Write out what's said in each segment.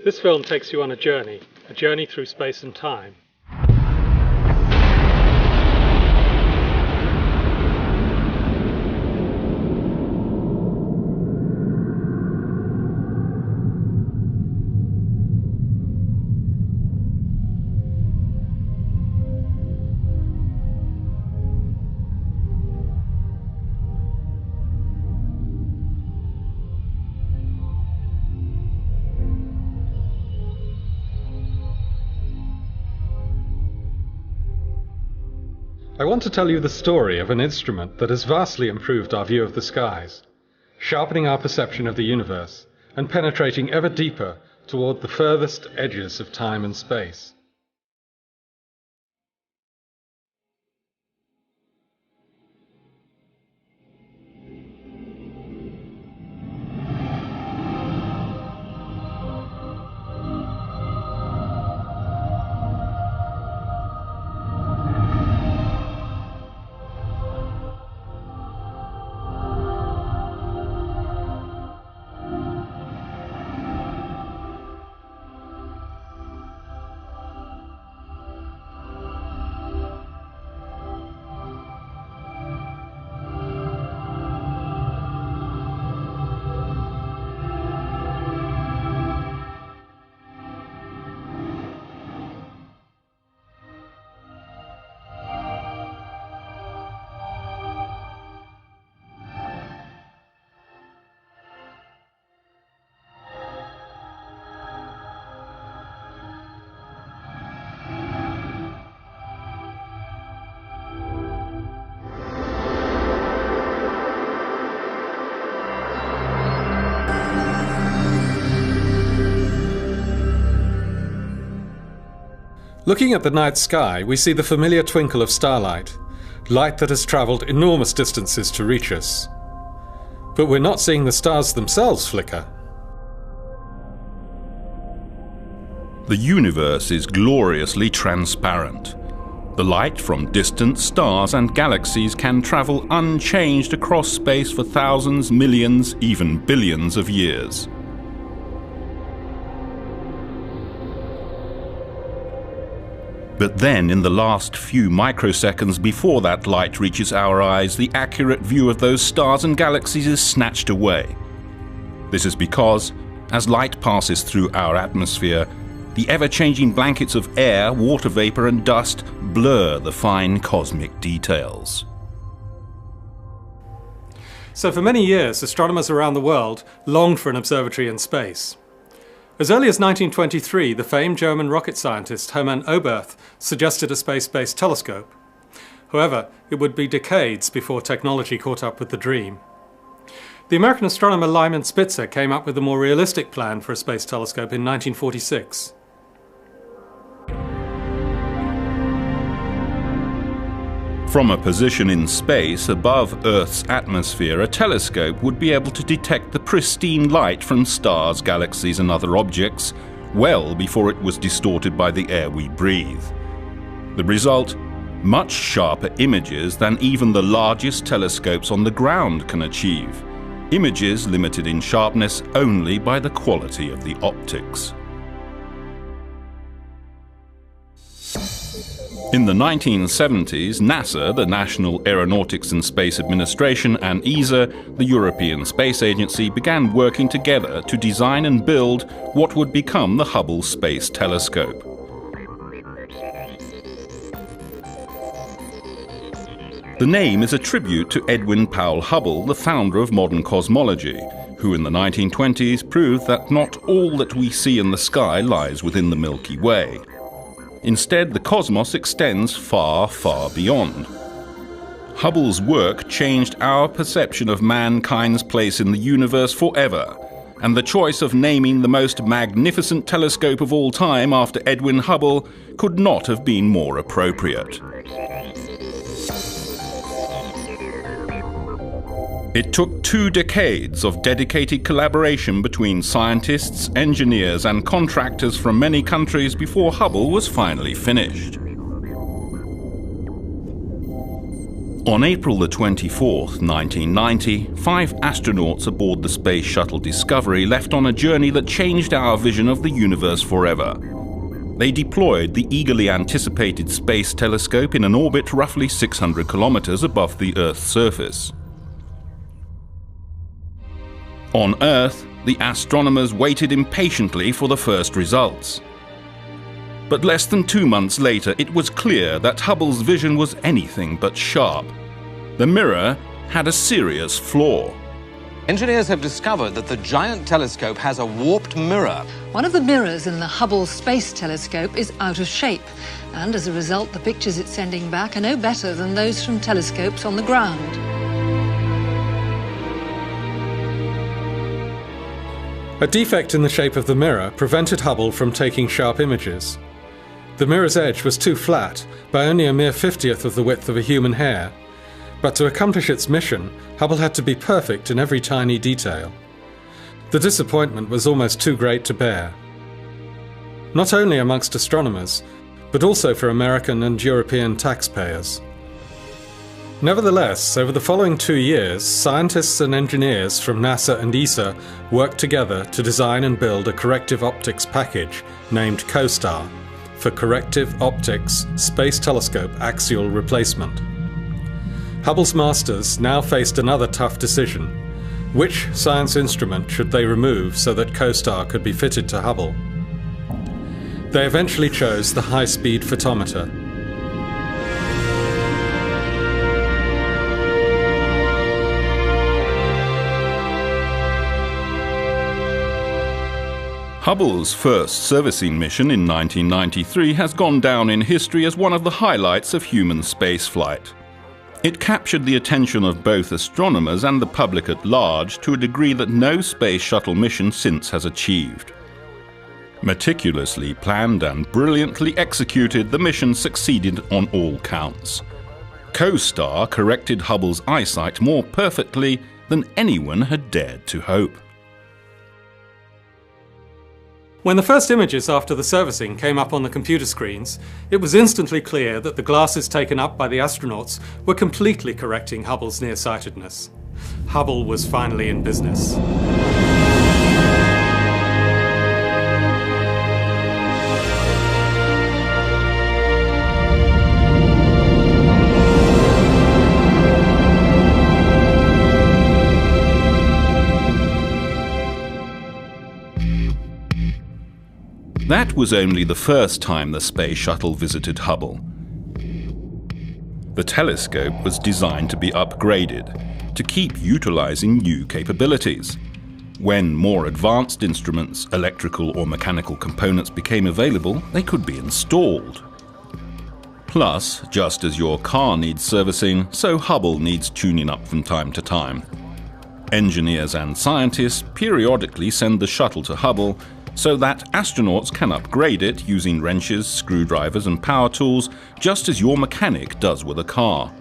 This film takes you on a journey through space and time. I want to tell you the story of an instrument that has vastly improved our view of the skies, sharpening our perception of the universe and penetrating ever deeper toward the furthest edges of time and space. Looking at the night sky, we see the familiar twinkle of starlight, light that has travelled enormous distances to reach us. But we're not seeing the stars themselves flicker. The universe is gloriously transparent. The light from distant stars and galaxies can travel unchanged across space for thousands, millions, even billions of years. But then, in the last few microseconds before that light reaches our eyes, the accurate view of those stars and galaxies is snatched away. This is because, as light passes through our atmosphere, the ever-changing blankets of air, water vapor and dust blur the fine cosmic details. So for many years, astronomers around the world longed for an observatory in space. As early as 1923, the famed German rocket scientist Hermann Oberth suggested a space-based telescope. However, it would be decades before technology caught up with the dream. The American astronomer Lyman Spitzer came up with a more realistic plan for a space telescope in 1946. From a position in space above Earth's atmosphere, a telescope would be able to detect the pristine light from stars, galaxies and other objects well before it was distorted by the air we breathe. The result? Much sharper images than even the largest telescopes on the ground can achieve. Images limited in sharpness only by the quality of the optics. In the 1970s, NASA, the National Aeronautics and Space Administration, and ESA, the European Space Agency, began working together to design and build what would become the Hubble Space Telescope. The name is a tribute to Edwin Powell Hubble, the founder of modern cosmology, who in the 1920s proved that not all that we see in the sky lies within the Milky Way. Instead, the cosmos extends far, far beyond. Hubble's work changed our perception of mankind's place in the universe forever, and the choice of naming the most magnificent telescope of all time after Edwin Hubble could not have been more appropriate. It took 2 decades of dedicated collaboration between scientists, engineers and contractors from many countries before Hubble was finally finished. On April the 24th, 1990, 5 astronauts aboard the Space Shuttle Discovery left on a journey that changed our vision of the universe forever. They deployed the eagerly anticipated space telescope in an orbit roughly 600 kilometers above the Earth's surface. On Earth, the astronomers waited impatiently for the first results. But less than 2 months later, it was clear that Hubble's vision was anything but sharp. The mirror had a serious flaw. Engineers have discovered that the giant telescope has a warped mirror. One of the mirrors in the Hubble Space Telescope is out of shape, and as a result, the pictures it's sending back are no better than those from telescopes on the ground. A defect in the shape of the mirror prevented Hubble from taking sharp images. The mirror's edge was too flat, by only a mere 50th of the width of a human hair. But to accomplish its mission, Hubble had to be perfect in every tiny detail. The disappointment was almost too great to bear. Not only amongst astronomers, but also for American and European taxpayers. Nevertheless, over the following 2 years, scientists and engineers from NASA and ESA worked together to design and build a corrective optics package named COSTAR, for Corrective Optics Space Telescope Axial Replacement. Hubble's masters now faced another tough decision. Which science instrument should they remove so that COSTAR could be fitted to Hubble? They eventually chose the high-speed photometer. Hubble's first servicing mission in 1993 has gone down in history as one of the highlights of human spaceflight. It captured the attention of both astronomers and the public at large to a degree that no space shuttle mission since has achieved. Meticulously planned and brilliantly executed, the mission succeeded on all counts. COSTAR corrected Hubble's eyesight more perfectly than anyone had dared to hope. When the first images after the servicing came up on the computer screens, it was instantly clear that the glasses taken up by the astronauts were completely correcting Hubble's nearsightedness. Hubble was finally in business. That was only the first time the space shuttle visited Hubble. The telescope was designed to be upgraded to keep utilizing new capabilities. When more advanced instruments, electrical or mechanical components became available, they could be installed. Plus, just as your car needs servicing, so Hubble needs tuning up from time to time. Engineers and scientists periodically send the shuttle to Hubble so that astronauts can upgrade it using wrenches, screwdrivers and power tools, just as your mechanic does with a car.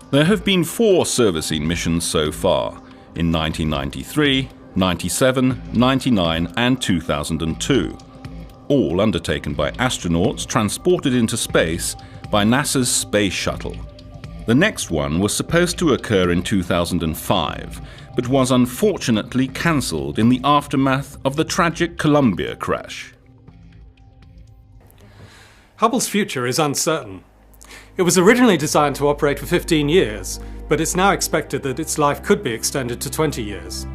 There have been 4 servicing missions so far, in 1993, 97, 99 and 2002, all undertaken by astronauts transported into space by NASA's Space Shuttle. The next one was supposed to occur in 2005, but was unfortunately cancelled in the aftermath of the tragic Columbia crash. Hubble's future is uncertain. It was originally designed to operate for 15 years, but it's now expected that its life could be extended to 20 years.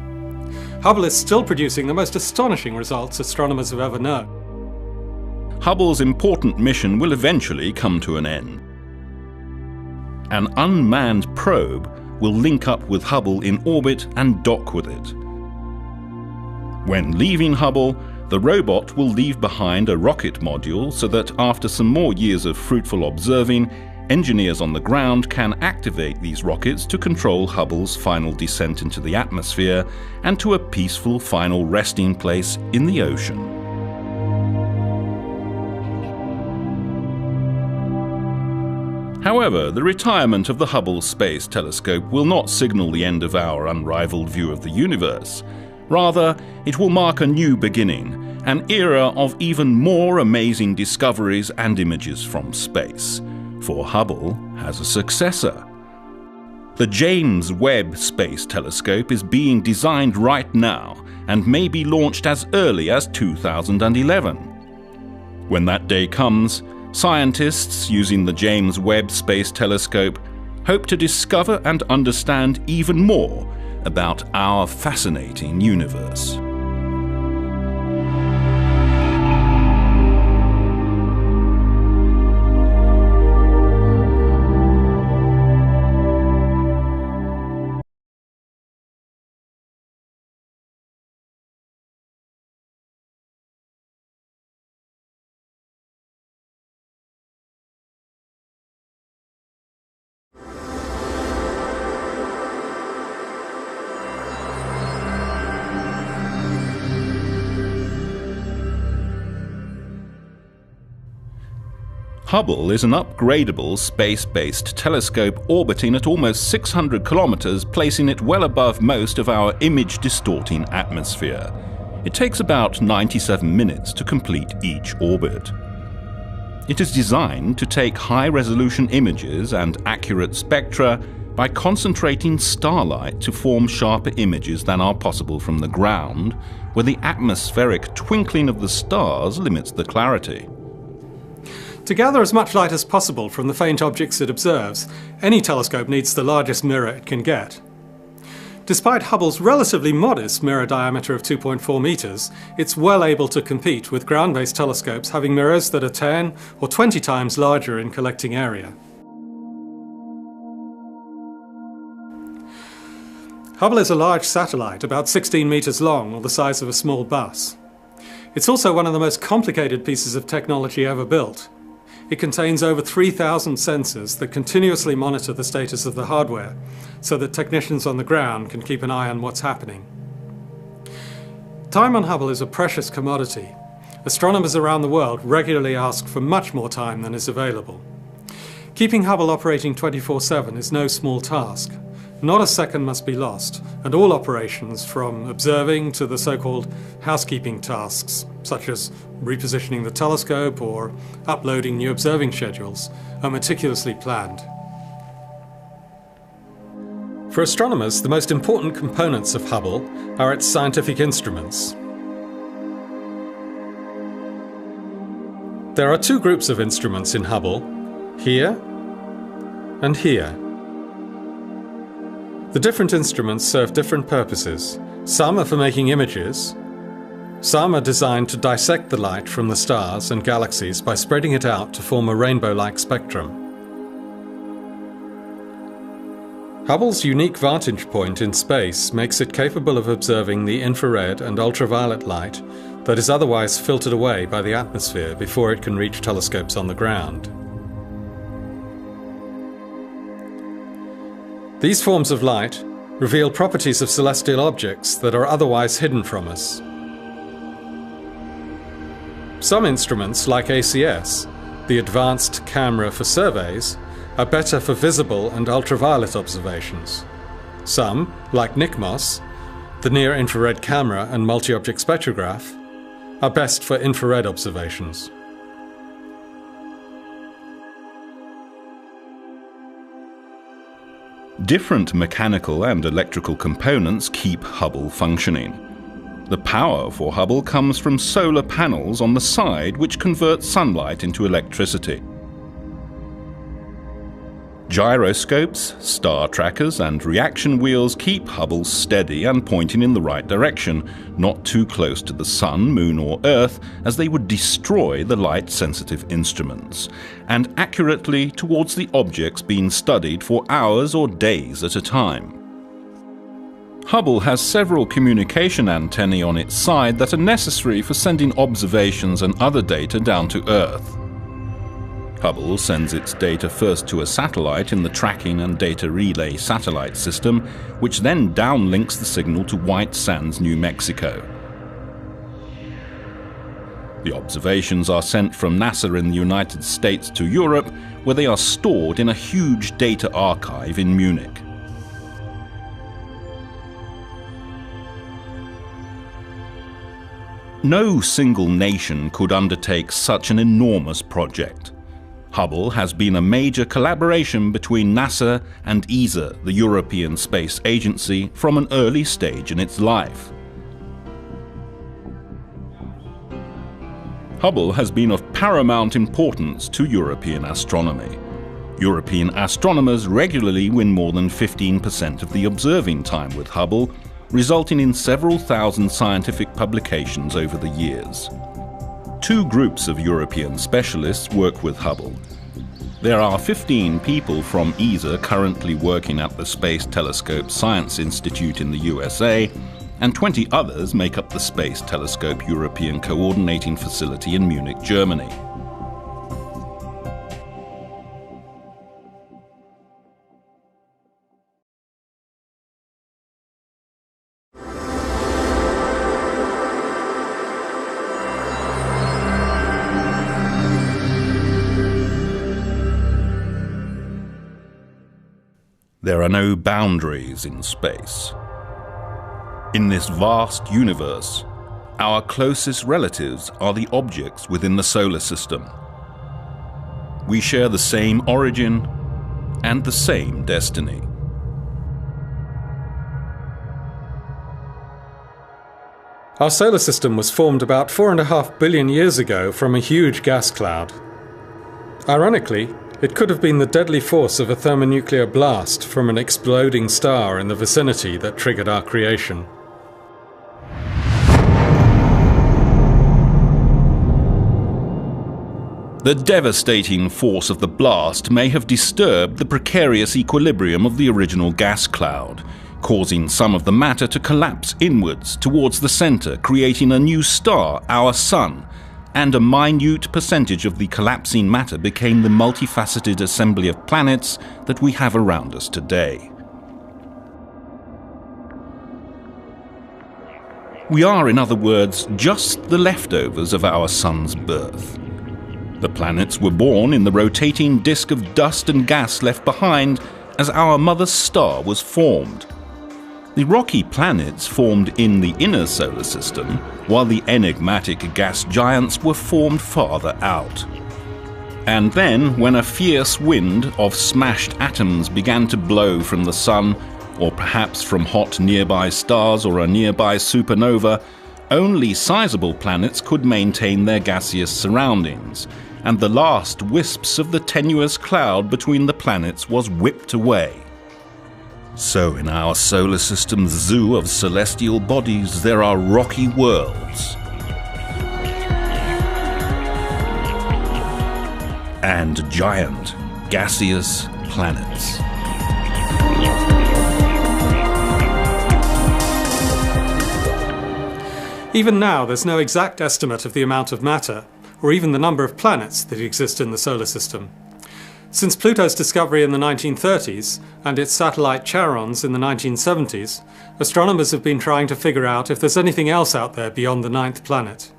Hubble is still producing the most astonishing results astronomers have ever known. Hubble's important mission will eventually come to an end. An unmanned probe will link up with Hubble in orbit and dock with it. When leaving Hubble, the robot will leave behind a rocket module so that after some more years of fruitful observing, engineers on the ground can activate these rockets to control Hubble's final descent into the atmosphere and to a peaceful final resting place in the ocean. However, the retirement of the Hubble Space Telescope will not signal the end of our unrivaled view of the universe. Rather, it will mark a new beginning, an era of even more amazing discoveries and images from space. for Hubble has a successor. The James Webb Space Telescope is being designed right now and may be launched as early as 2011. When that day comes, scientists using the James Webb Space Telescope hope to discover and understand even more about our fascinating universe. Hubble is an upgradable space-based telescope orbiting at almost 600 kilometers, placing it well above most of our image-distorting atmosphere. It takes about 97 minutes to complete each orbit. It is designed to take high-resolution images and accurate spectra by concentrating starlight to form sharper images than are possible from the ground, where the atmospheric twinkling of the stars limits the clarity. To gather as much light as possible from the faint objects it observes, any telescope needs the largest mirror it can get. Despite Hubble's relatively modest mirror diameter of 2.4 meters, it's well able to compete with ground-based telescopes having mirrors that are 10 or 20 times larger in collecting area. Hubble is a large satellite, about 16 meters long, or the size of a small bus. It's also one of the most complicated pieces of technology ever built. It contains over 3,000 sensors that continuously monitor the status of the hardware, so that technicians on the ground can keep an eye on what's happening. Time on Hubble is a precious commodity. Astronomers around the world regularly ask for much more time than is available. Keeping Hubble operating 24/7 is no small task. Not a second must be lost, and all operations, from observing to the so-called housekeeping tasks, such as repositioning the telescope or uploading new observing schedules, are meticulously planned. For astronomers, the most important components of Hubble are its scientific instruments. There are two groups of instruments in Hubble, here and here. The different instruments serve different purposes. Some are for making images. Some are designed to dissect the light from the stars and galaxies by spreading it out to form a rainbow-like spectrum. Hubble's unique vantage point in space makes it capable of observing the infrared and ultraviolet light that is otherwise filtered away by the atmosphere before it can reach telescopes on the ground. These forms of light reveal properties of celestial objects that are otherwise hidden from us. Some instruments, like ACS, the Advanced Camera for Surveys, are better for visible and ultraviolet observations. Some, like NICMOS, the Near-Infrared Camera and Multi-Object Spectrograph, are best for infrared observations. Different mechanical and electrical components keep Hubble functioning. The power for Hubble comes from solar panels on the side which convert sunlight into electricity. Gyroscopes, star trackers and reaction wheels keep Hubble steady and pointing in the right direction, not too close to the Sun, Moon or Earth, as they would destroy the light-sensitive instruments, and accurately towards the objects being studied for hours or days at a time. Hubble has several communication antennae on its side that are necessary for sending observations and other data down to Earth. Hubble sends its data first to a satellite in the Tracking and Data Relay Satellite System, which then downlinks the signal to White Sands, New Mexico. The observations are sent from NASA in the United States to Europe, where they are stored in a huge data archive in Munich. No single nation could undertake such an enormous project. Hubble has been a major collaboration between NASA and ESA, the European Space Agency, from an early stage in its life. Hubble has been of paramount importance to European astronomy. European astronomers regularly win more than 15% of the observing time with Hubble, resulting in several thousand scientific publications over the years. Two groups of European specialists work with Hubble. There are 15 people from ESA currently working at the Space Telescope Science Institute in the USA, and 20 others make up the Space Telescope European Coordinating Facility in Munich, Germany. There are no boundaries in space. In this vast universe, our closest relatives are the objects within the solar system. We share the same origin and the same destiny. Our solar system was formed about 4.5 billion years ago from a huge gas cloud. Ironically, it could have been the deadly force of a thermonuclear blast from an exploding star in the vicinity that triggered our creation. The devastating force of the blast may have disturbed the precarious equilibrium of the original gas cloud, causing some of the matter to collapse inwards towards the center, creating a new star, our Sun, and a minute percentage of the collapsing matter became the multifaceted assembly of planets that we have around us today. We are, in other words, just the leftovers of our Sun's birth. The planets were born in the rotating disk of dust and gas left behind as our mother's star was formed. The rocky planets formed in the inner solar system, while the enigmatic gas giants were formed farther out. And then, when a fierce wind of smashed atoms began to blow from the Sun, or perhaps from hot nearby stars or a nearby supernova, only sizable planets could maintain their gaseous surroundings, and the last wisps of the tenuous cloud between the planets was whipped away. So in our solar system's zoo of celestial bodies, there are rocky worlds and giant gaseous planets. Even now, there's no exact estimate of the amount of matter, or even the number of planets that exist in the solar system. Since Pluto's discovery in the 1930s and its satellite Charons in the 1970s, astronomers have been trying to figure out if there's anything else out there beyond the 9th planet.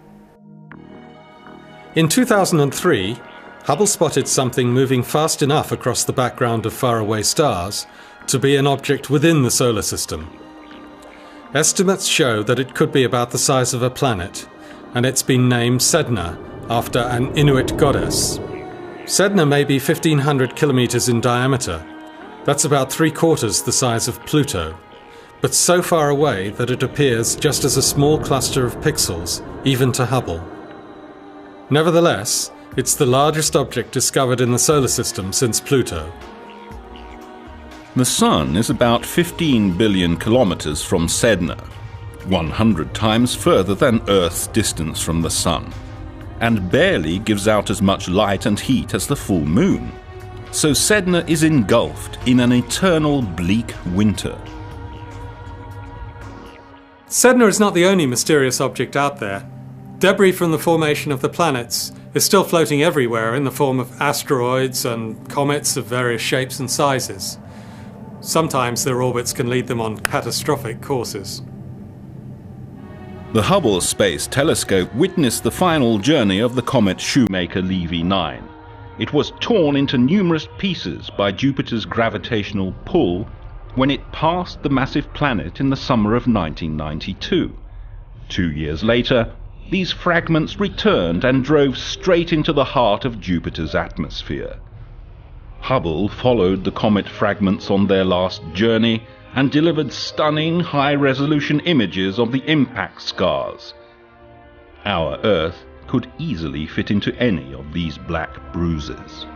In 2003, Hubble spotted something moving fast enough across the background of faraway stars to be an object within the solar system. Estimates show that it could be about the size of a planet, and it's been named Sedna, after an Inuit goddess. Sedna may be 1,500 kilometers in diameter. That's about 3/4 the size of Pluto, but so far away that it appears just as a small cluster of pixels, even to Hubble. Nevertheless, it's the largest object discovered in the solar system since Pluto. The Sun is about 15 billion kilometers from Sedna, 100 times further than Earth's distance from the Sun, and barely gives out as much light and heat as the full moon. So Sedna is engulfed in an eternal bleak winter. Sedna is not the only mysterious object out there. Debris from the formation of the planets is still floating everywhere in the form of asteroids and comets of various shapes and sizes. Sometimes their orbits can lead them on catastrophic courses. The Hubble Space Telescope witnessed the final journey of the comet Shoemaker-Levy 9. It was torn into numerous pieces by Jupiter's gravitational pull when it passed the massive planet in the summer of 1992. 2 years later, these fragments returned and drove straight into the heart of Jupiter's atmosphere. Hubble followed the comet fragments on their last journey and delivered stunning high-resolution images of the impact scars. Our Earth could easily fit into any of these black bruises.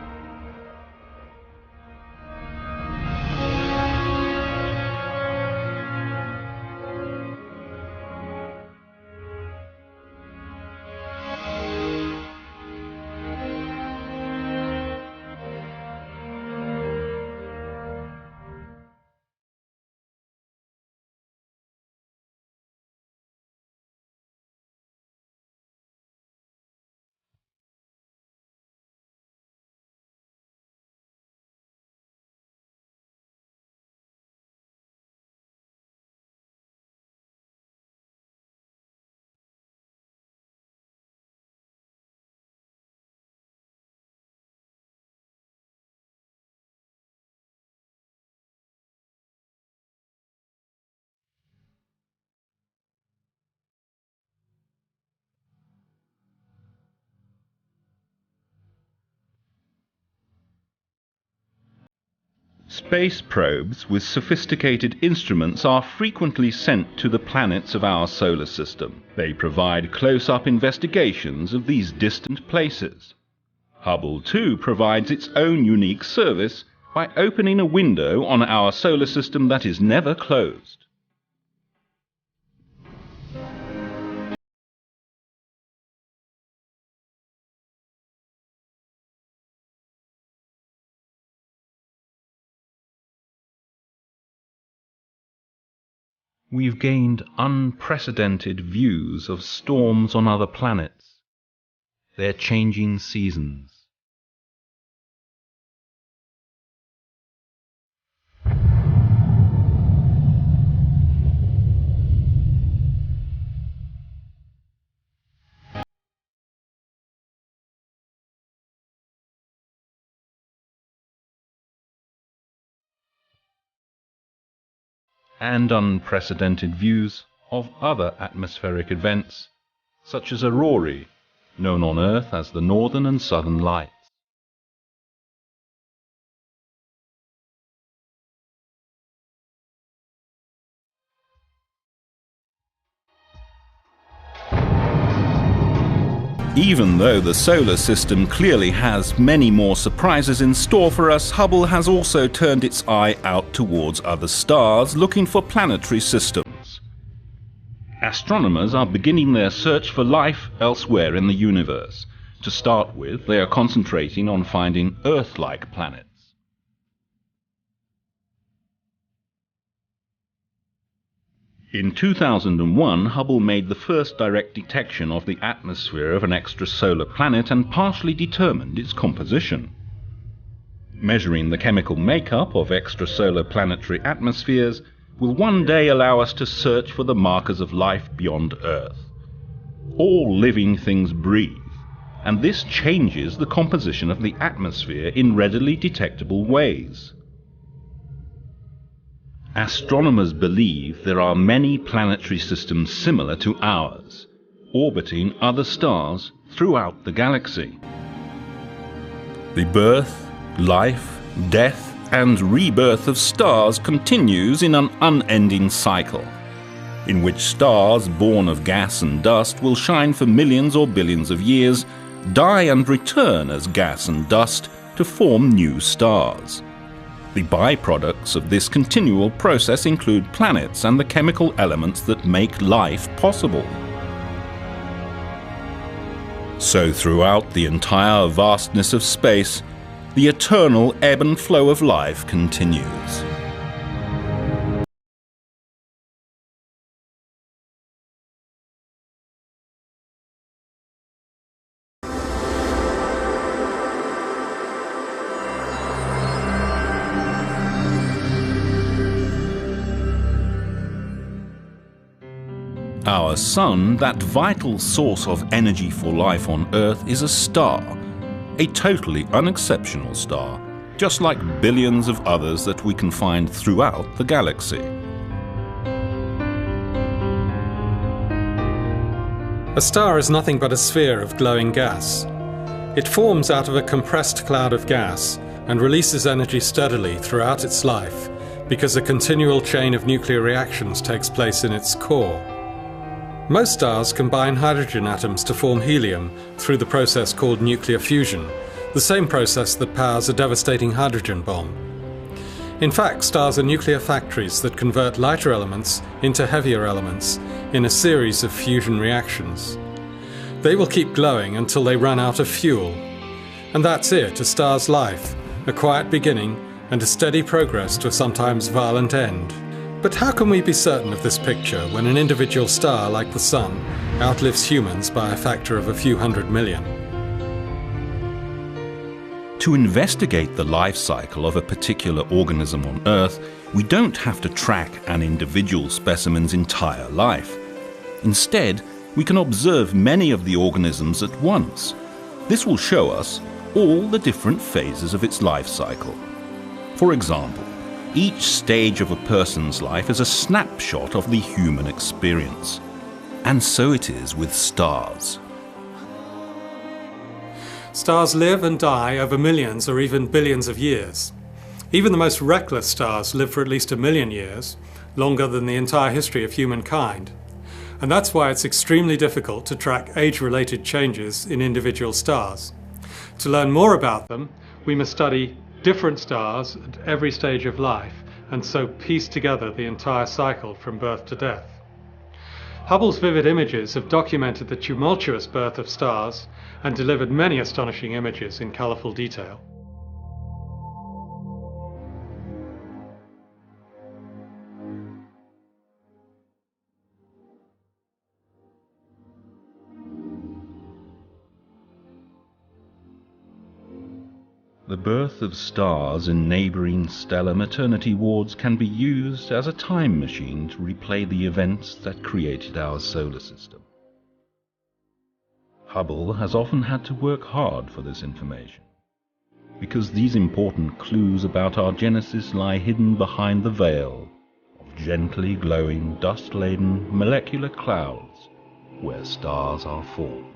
Space probes with sophisticated instruments are frequently sent to the planets of our solar system. They provide close-up investigations of these distant places. Hubble too provides its own unique service by opening a window on our solar system that is never closed. We've gained unprecedented views of storms on other planets, their changing seasons. And unprecedented views of other atmospheric events, such as aurorae, known on Earth as the Northern and Southern Lights. Even though the solar system clearly has many more surprises in store for us, Hubble has also turned its eye out towards other stars, looking for planetary systems. Astronomers are beginning their search for life elsewhere in the universe. To start with, they are concentrating on finding Earth-like planets. In 2001, Hubble made the first direct detection of the atmosphere of an extrasolar planet and partially determined its composition. Measuring the chemical makeup of extrasolar planetary atmospheres will one day allow us to search for the markers of life beyond Earth. All living things breathe, and this changes the composition of the atmosphere in readily detectable ways. Astronomers believe there are many planetary systems similar to ours, orbiting other stars throughout the galaxy. The birth, life, death, and rebirth of stars continues in an unending cycle, in which stars born of gas and dust will shine for millions or billions of years, die and return as gas and dust to form new stars. The byproducts of this continual process include planets and the chemical elements that make life possible. So throughout the entire vastness of space, the eternal ebb and flow of life continues. Our Sun, that vital source of energy for life on Earth, is a star, a totally unexceptional star, just like billions of others that we can find throughout the galaxy. A star is nothing but a sphere of glowing gas. It forms out of a compressed cloud of gas and releases energy steadily throughout its life because a continual chain of nuclear reactions takes place in its core. Most stars combine hydrogen atoms to form helium through the process called nuclear fusion, the same process that powers a devastating hydrogen bomb. In fact, stars are nuclear factories that convert lighter elements into heavier elements in a series of fusion reactions. They will keep glowing until they run out of fuel. And that's it, a star's life, a quiet beginning and a steady progress to a sometimes violent end. But how can we be certain of this picture when an individual star like the Sun outlives humans by a factor of a few 100 million? To investigate the life cycle of a particular organism on Earth, we don't have to track an individual specimen's entire life. Instead, we can observe many of the organisms at once. This will show us all the different phases of its life cycle. For example, each stage of a person's life is a snapshot of the human experience. And so it is with stars. Stars live and die over millions or even billions of years. Even the most reckless stars live for at least 1 million years, longer than the entire history of humankind. And that's why it's extremely difficult to track age-related changes in individual stars. To learn more about them, we must study different stars at every stage of life, and so piece together the entire cycle from birth to death. Hubble's vivid images have documented the tumultuous birth of stars and delivered many astonishing images in colourful detail. The birth of stars in neighbouring stellar maternity wards can be used as a time machine to replay the events that created our solar system. Hubble has often had to work hard for this information, because these important clues about our genesis lie hidden behind the veil of gently glowing, dust-laden molecular clouds where stars are formed.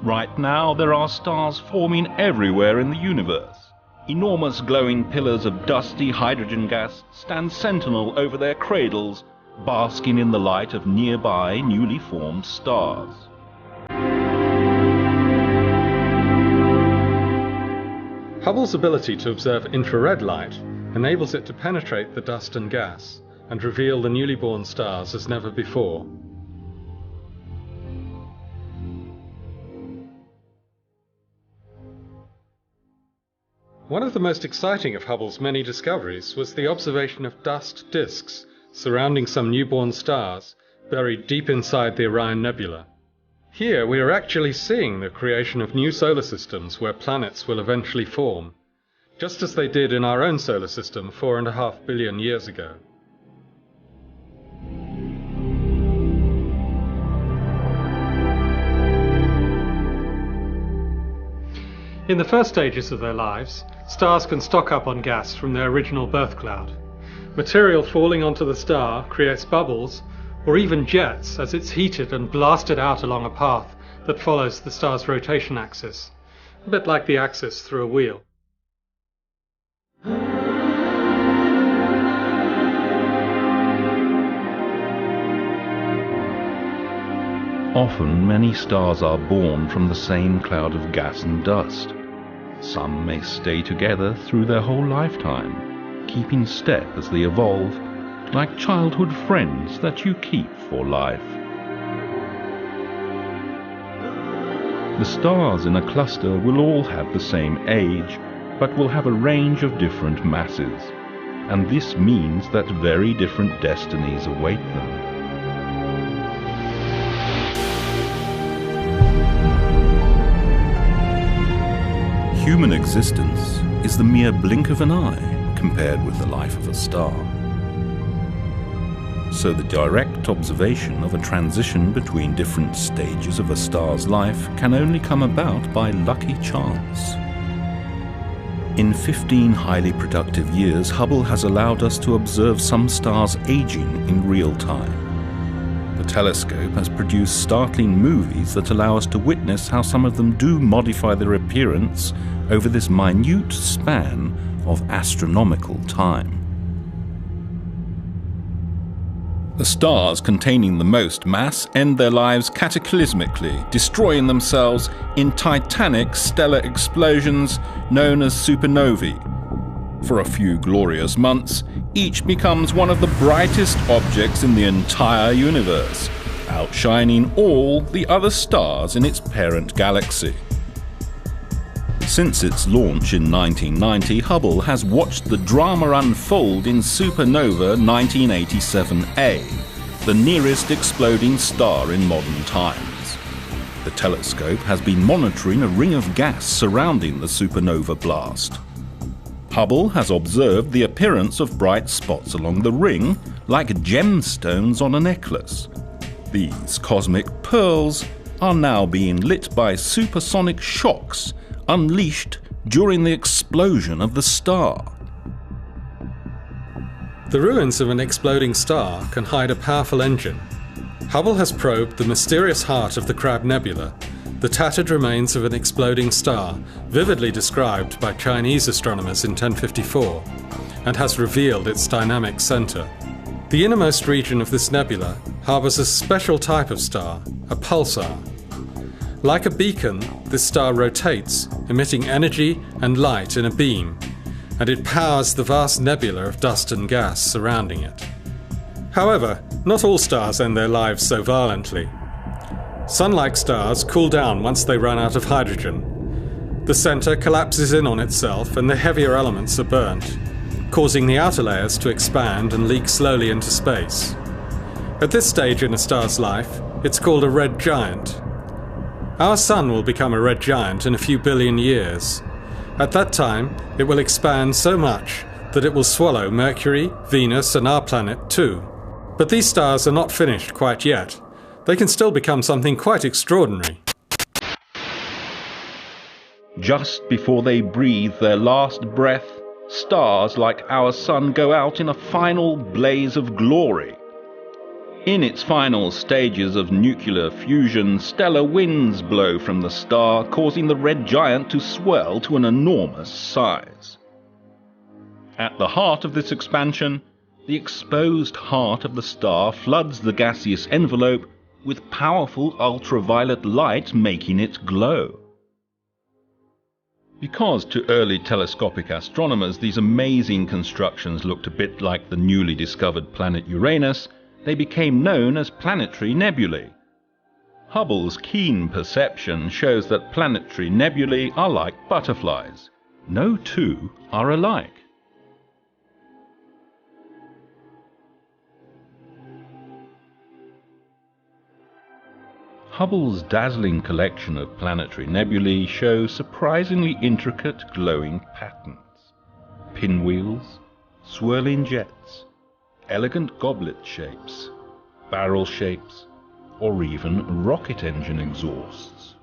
Right now, there are stars forming everywhere in the universe. Enormous glowing pillars of dusty hydrogen gas stand sentinel over their cradles, basking in the light of nearby newly formed stars. Hubble's ability to observe infrared light enables it to penetrate the dust and gas and reveal the newly born stars as never before. One of the most exciting of Hubble's many discoveries was the observation of dust disks surrounding some newborn stars buried deep inside the Orion Nebula. Here we are actually seeing the creation of new solar systems where planets will eventually form, just as they did in our own solar system 4.5 billion years ago. In the first stages of their lives, stars can stock up on gas from their original birth cloud. Material falling onto the star creates bubbles or even jets as it's heated and blasted out along a path that follows the star's rotation axis, a bit like the axis through a wheel. Often, many stars are born from the same cloud of gas and dust. Some may stay together through their whole lifetime, keeping step as they evolve, like childhood friends that you keep for life. The stars in a cluster will all have the same age, but will have a range of different masses, and this means that very different destinies await them. Human existence is the mere blink of an eye compared with the life of a star. So the direct observation of a transition between different stages of a star's life can only come about by lucky chance. In 15 highly productive years, Hubble has allowed us to observe some stars aging in real time. The telescope has produced startling movies that allow us to witness how some of them do modify their appearance over this minute span of astronomical time. The stars containing the most mass end their lives cataclysmically, destroying themselves in titanic stellar explosions known as supernovae. For a few glorious months, each becomes one of the brightest objects in the entire universe, outshining all the other stars in its parent galaxy. Since its launch in 1990, Hubble has watched the drama unfold in supernova 1987A, the nearest exploding star in modern times. The telescope has been monitoring a ring of gas surrounding the supernova blast. Hubble has observed the appearance of bright spots along the ring, like gemstones on a necklace. These cosmic pearls are now being lit by supersonic shocks unleashed during the explosion of the star. The ruins of an exploding star can hide a powerful engine. Hubble has probed the mysterious heart of the Crab Nebula, the tattered remains of an exploding star, vividly described by Chinese astronomers in 1054, and has revealed its dynamic center. The innermost region of this nebula harbors a special type of star, a pulsar. Like a beacon, this star rotates, emitting energy and light in a beam, and it powers the vast nebula of dust and gas surrounding it. However, not all stars end their lives so violently. Sun-like stars cool down once they run out of hydrogen. The center collapses in on itself and the heavier elements are burnt, causing the outer layers to expand and leak slowly into space. At this stage in a star's life, it's called a red giant. Our Sun will become a red giant in a few billion years. At that time, it will expand so much that it will swallow Mercury, Venus, and our planet too. But these stars are not finished quite yet. They can still become something quite extraordinary. Just before they breathe their last breath, stars like our Sun go out in a final blaze of glory. In its final stages of nuclear fusion, stellar winds blow from the star, causing the red giant to swell to an enormous size. At the heart of this expansion, the exposed heart of the star floods the gaseous envelope with powerful ultraviolet light, making it glow. Because to early telescopic astronomers these amazing constructions looked a bit like the newly discovered planet Uranus, they became known as planetary nebulae. Hubble's keen perception shows that planetary nebulae are like butterflies. No two are alike. Hubble's dazzling collection of planetary nebulae shows surprisingly intricate glowing patterns. Pinwheels, swirling jets, elegant goblet shapes, barrel shapes, or even rocket engine exhausts.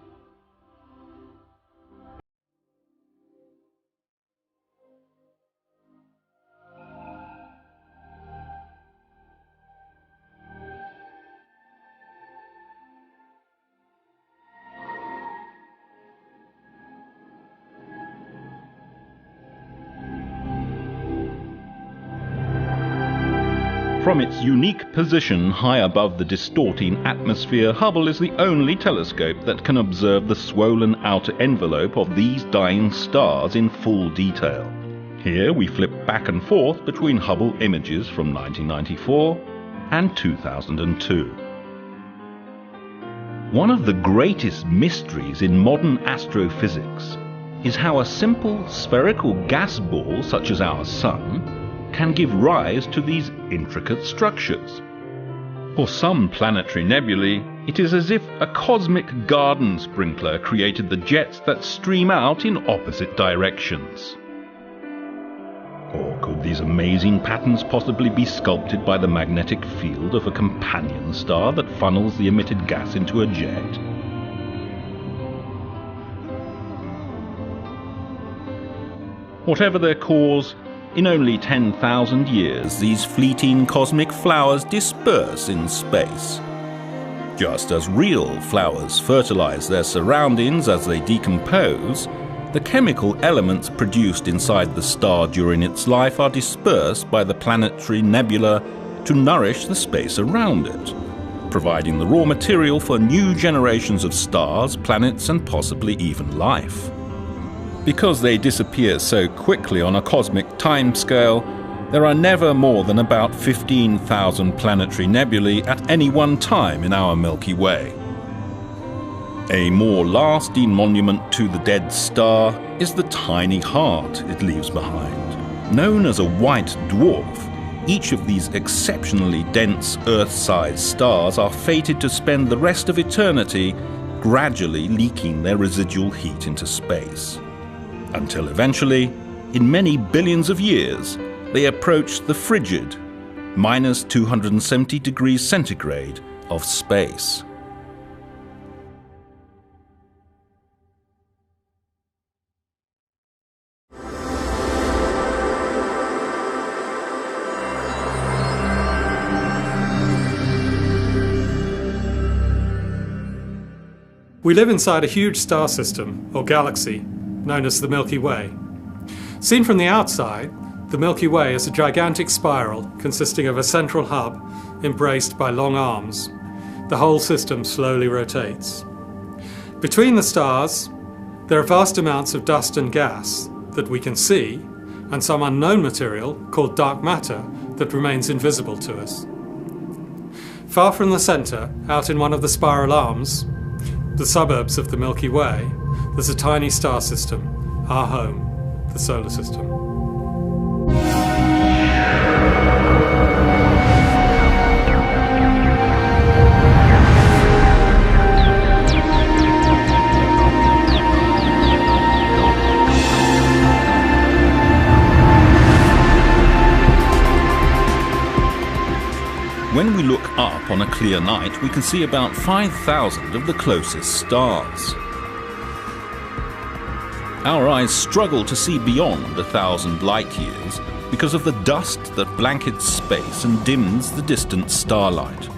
From its unique position high above the distorting atmosphere, Hubble is the only telescope that can observe the swollen outer envelope of these dying stars in full detail. Here we flip back and forth between Hubble images from 1994 and 2002. One of the greatest mysteries in modern astrophysics is how a simple spherical gas ball such as our Sun can give rise to these intricate structures. For some planetary nebulae, it is as if a cosmic garden sprinkler created the jets that stream out in opposite directions. Or could these amazing patterns possibly be sculpted by the magnetic field of a companion star that funnels the emitted gas into a jet? Whatever their cause, in only 10,000 years these fleeting cosmic flowers disperse in space. Just as real flowers fertilize their surroundings as they decompose, the chemical elements produced inside the star during its life are dispersed by the planetary nebula to nourish the space around it, providing the raw material for new generations of stars, planets, and possibly even life. Because they disappear so quickly on a cosmic timescale, there are never more than about 15,000 planetary nebulae at any one time in our Milky Way. A more lasting monument to the dead star is the tiny heart it leaves behind. Known as a white dwarf, each of these exceptionally dense Earth-sized stars are fated to spend the rest of eternity gradually leaking their residual heat into space, until eventually, in many billions of years, they approach the frigid, minus 270 degrees centigrade of space. We live inside a huge star system, or galaxy, known as the Milky Way. Seen from the outside, the Milky Way is a gigantic spiral consisting of a central hub embraced by long arms. The whole system slowly rotates. Between the stars, there are vast amounts of dust and gas that we can see, and some unknown material called dark matter that remains invisible to us. Far from the centre, out in one of the spiral arms, the suburbs of the Milky Way, there's a tiny star system, our home, the solar system. When we look up on a clear night, we can see about 5,000 of the closest stars. Our eyes struggle to see beyond 1,000 light years because of the dust that blankets space and dims the distant starlight.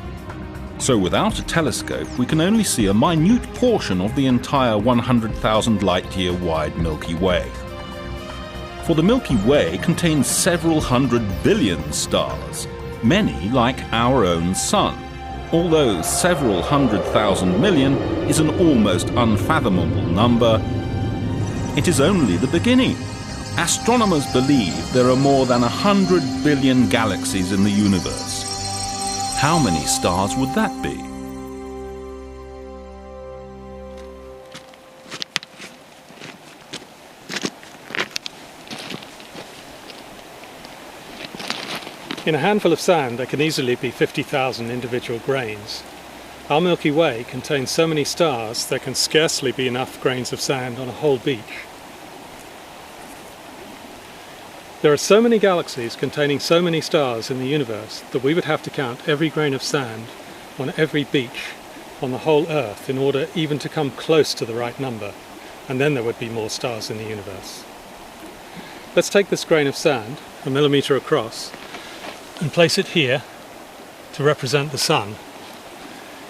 So without a telescope, we can only see a minute portion of the entire 100,000 light-year wide Milky Way. For the Milky Way contains several 100 billion stars, many like our own Sun, although several 100,000 million is an almost unfathomable number. It is only the beginning. Astronomers believe there are more than 100 billion galaxies in the universe. How many stars would that be? In a handful of sand, there can easily be 50,000 individual grains. Our Milky Way contains so many stars there can scarcely be enough grains of sand on a whole beach. There are so many galaxies containing so many stars in the universe that we would have to count every grain of sand on every beach on the whole Earth in order even to come close to the right number, and then there would be more stars in the universe. Let's take this grain of sand, a millimetre across, and place it here to represent the Sun.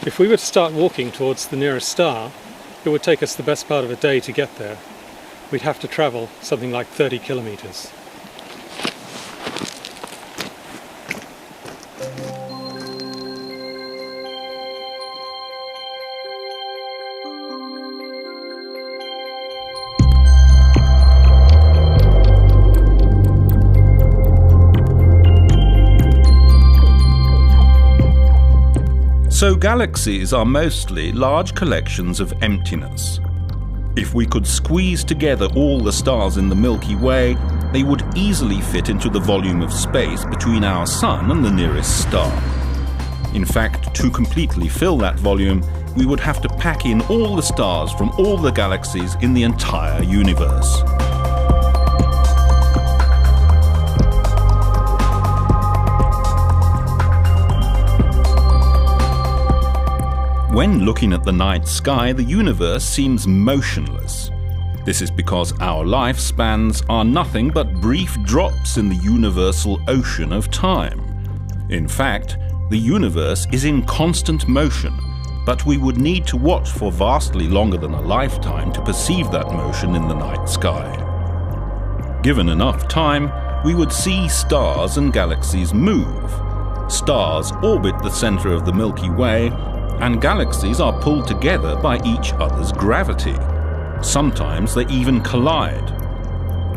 If we were to start walking towards the nearest star, it would take us the best part of a day to get there. We'd have to travel something like 30 kilometres. So galaxies are mostly large collections of emptiness. If we could squeeze together all the stars in the Milky Way, they would easily fit into the volume of space between our Sun and the nearest star. In fact, to completely fill that volume, we would have to pack in all the stars from all the galaxies in the entire universe. When looking at the night sky, the universe seems motionless. This is because our lifespans are nothing but brief drops in the universal ocean of time. In fact, the universe is in constant motion, but we would need to watch for vastly longer than a lifetime to perceive that motion in the night sky. Given enough time, we would see stars and galaxies move. Stars orbit the center of the Milky Way, and galaxies are pulled together by each other's gravity. Sometimes they even collide.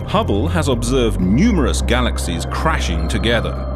Hubble has observed numerous galaxies crashing together.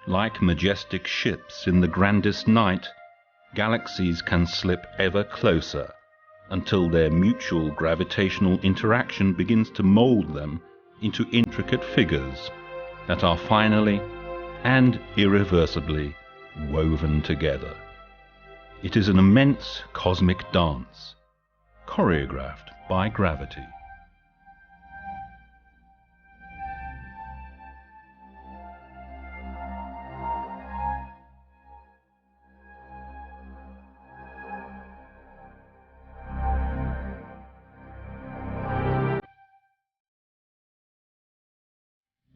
Like majestic ships in the grandest night, galaxies can slip ever closer until their mutual gravitational interaction begins to mold them into intricate figures that are finally and irreversibly woven together. It is an immense cosmic dance, choreographed by gravity.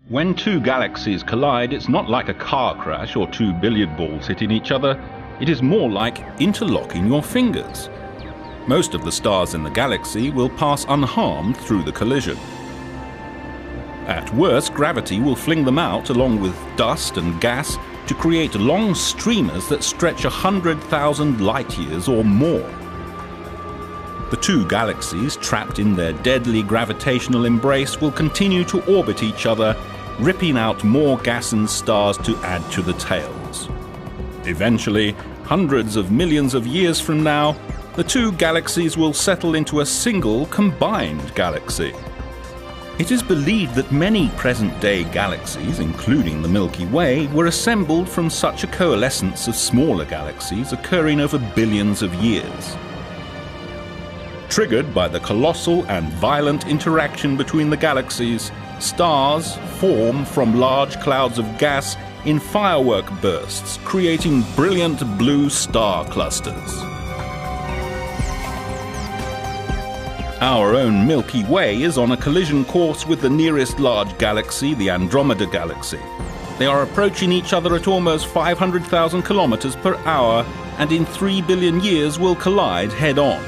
When two galaxies collide, it's not like a car crash or two billiard balls hitting each other. It is more like interlocking your fingers. Most of the stars in the galaxy will pass unharmed through the collision. At worst, gravity will fling them out along with dust and gas to create long streamers that stretch 100,000 light-years or more. The two galaxies, trapped in their deadly gravitational embrace, will continue to orbit each other, ripping out more gas and stars to add to the tails. Eventually, hundreds of millions of years from now, the two galaxies will settle into a single combined galaxy. It is believed that many present-day galaxies, including the Milky Way, were assembled from such a coalescence of smaller galaxies occurring over billions of years. Triggered by the colossal and violent interaction between the galaxies, stars form from large clouds of gas in firework bursts, creating brilliant blue star clusters. Our own Milky Way is on a collision course with the nearest large galaxy, the Andromeda Galaxy. They are approaching each other at almost 500,000 kilometers per hour, and in 3 billion years will collide head-on.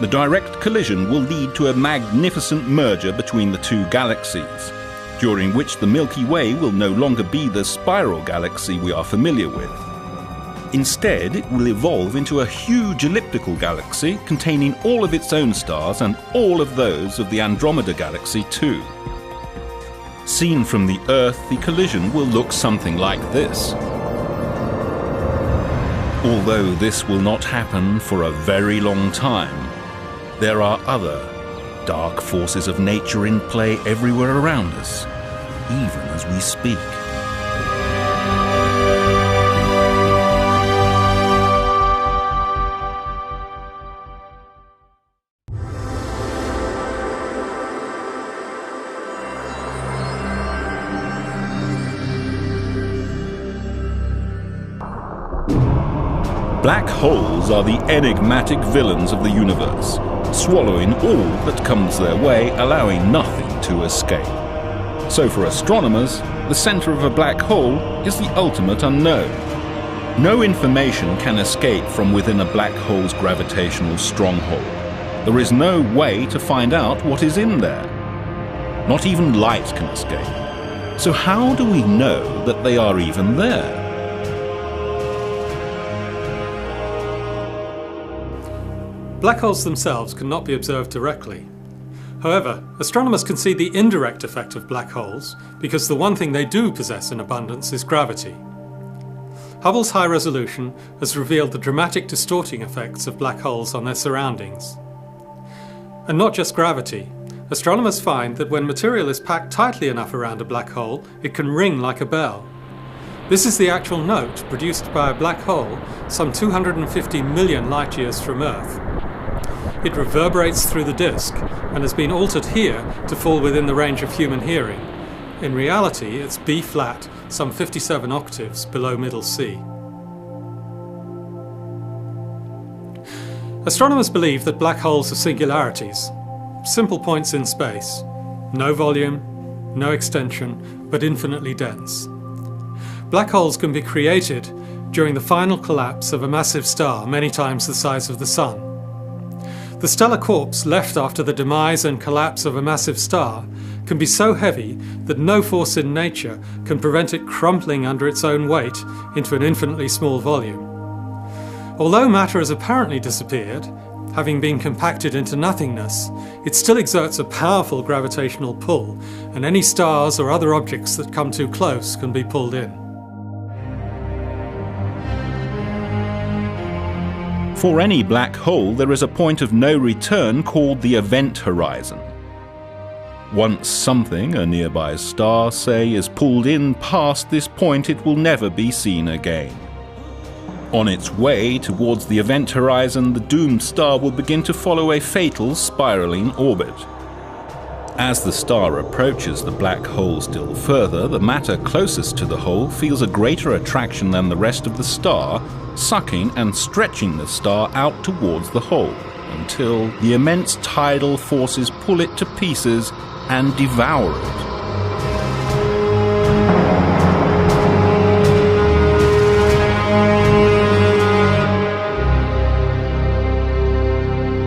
The direct collision will lead to a magnificent merger between the two galaxies, during which the Milky Way will no longer be the spiral galaxy we are familiar with. Instead, it will evolve into a huge elliptical galaxy containing all of its own stars and all of those of the Andromeda Galaxy too. Seen from the Earth, the collision will look something like this. Although this will not happen for a very long time, there are other dark forces of nature in play everywhere around us, even as we speak. Black holes are the enigmatic villains of the universe, swallowing all that comes their way, allowing nothing to escape. So for astronomers, the centre of a black hole is the ultimate unknown. No information can escape from within a black hole's gravitational stronghold. There is no way to find out what is in there. Not even light can escape. So how do we know that they are even there? Black holes themselves cannot be observed directly. However, astronomers can see the indirect effect of black holes because the one thing they do possess in abundance is gravity. Hubble's high resolution has revealed the dramatic distorting effects of black holes on their surroundings. And not just gravity. Astronomers find that when material is packed tightly enough around a black hole, it can ring like a bell. This is the actual note produced by a black hole some 250 million light-years from Earth. It reverberates through the disk and has been altered here to fall within the range of human hearing. In reality, it's B-flat, some 57 octaves below middle C. Astronomers believe that black holes are singularities, simple points in space, no volume, no extension, but infinitely dense. Black holes can be created during the final collapse of a massive star many times the size of the Sun. The stellar corpse left after the demise and collapse of a massive star can be so heavy that no force in nature can prevent it crumpling under its own weight into an infinitely small volume. Although matter has apparently disappeared, having been compacted into nothingness, it still exerts a powerful gravitational pull, and any stars or other objects that come too close can be pulled in. For any black hole, there is a point of no return called the event horizon. Once something, a nearby star, say, is pulled in past this point, it will never be seen again. On its way towards the event horizon, the doomed star will begin to follow a fatal spiraling orbit. As the star approaches the black hole still further, the matter closest to the hole feels a greater attraction than the rest of the star, sucking and stretching the star out towards the hole, until the immense tidal forces pull it to pieces and devour it.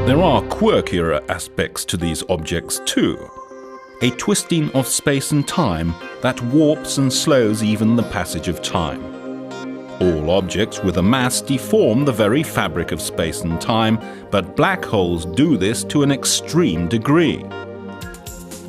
There are quirkier aspects to these objects too. A twisting of space and time that warps and slows even the passage of time. All objects with a mass deform the very fabric of space and time, but black holes do this to an extreme degree.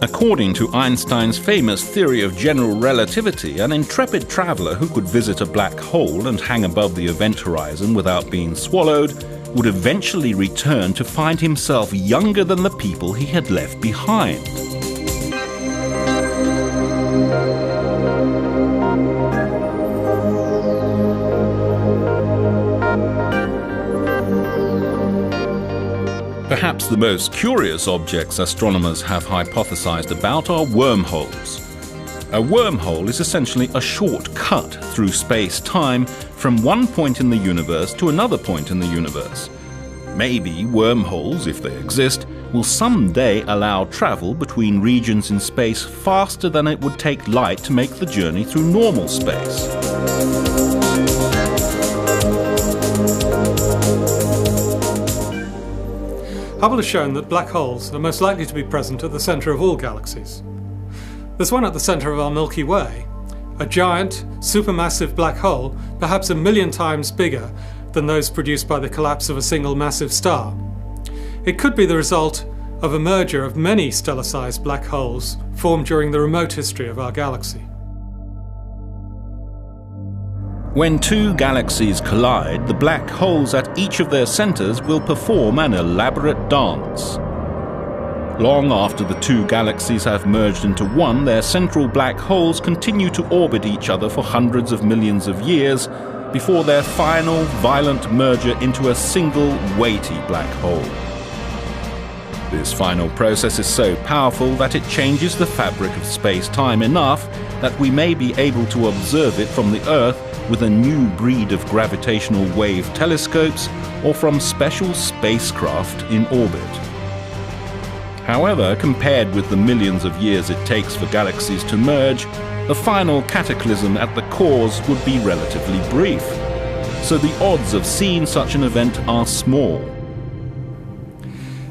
According to Einstein's famous theory of general relativity, an intrepid traveller who could visit a black hole and hang above the event horizon without being swallowed would eventually return to find himself younger than the people he had left behind. Perhaps the most curious objects astronomers have hypothesized about are wormholes. A wormhole is essentially a short cut through space-time from one point in the universe to another point in the universe. Maybe wormholes, if they exist, will someday allow travel between regions in space faster than it would take light to make the journey through normal space. Hubble has shown that black holes are most likely to be present at the centre of all galaxies. There's one at the centre of our Milky Way, a giant, supermassive black hole, perhaps 1 million times bigger than those produced by the collapse of a single massive star. It could be the result of a merger of many stellar-sized black holes formed during the remote history of our galaxy. When two galaxies collide, the black holes at each of their centres will perform an elaborate dance. Long after the two galaxies have merged into one, their central black holes continue to orbit each other for hundreds of millions of years before their final violent merger into a single weighty black hole. This final process is so powerful that it changes the fabric of space-time enough that we may be able to observe it from the Earth with a new breed of gravitational wave telescopes or from special spacecraft in orbit. However, compared with the millions of years it takes for galaxies to merge, the final cataclysm at the cores would be relatively brief. So the odds of seeing such an event are small.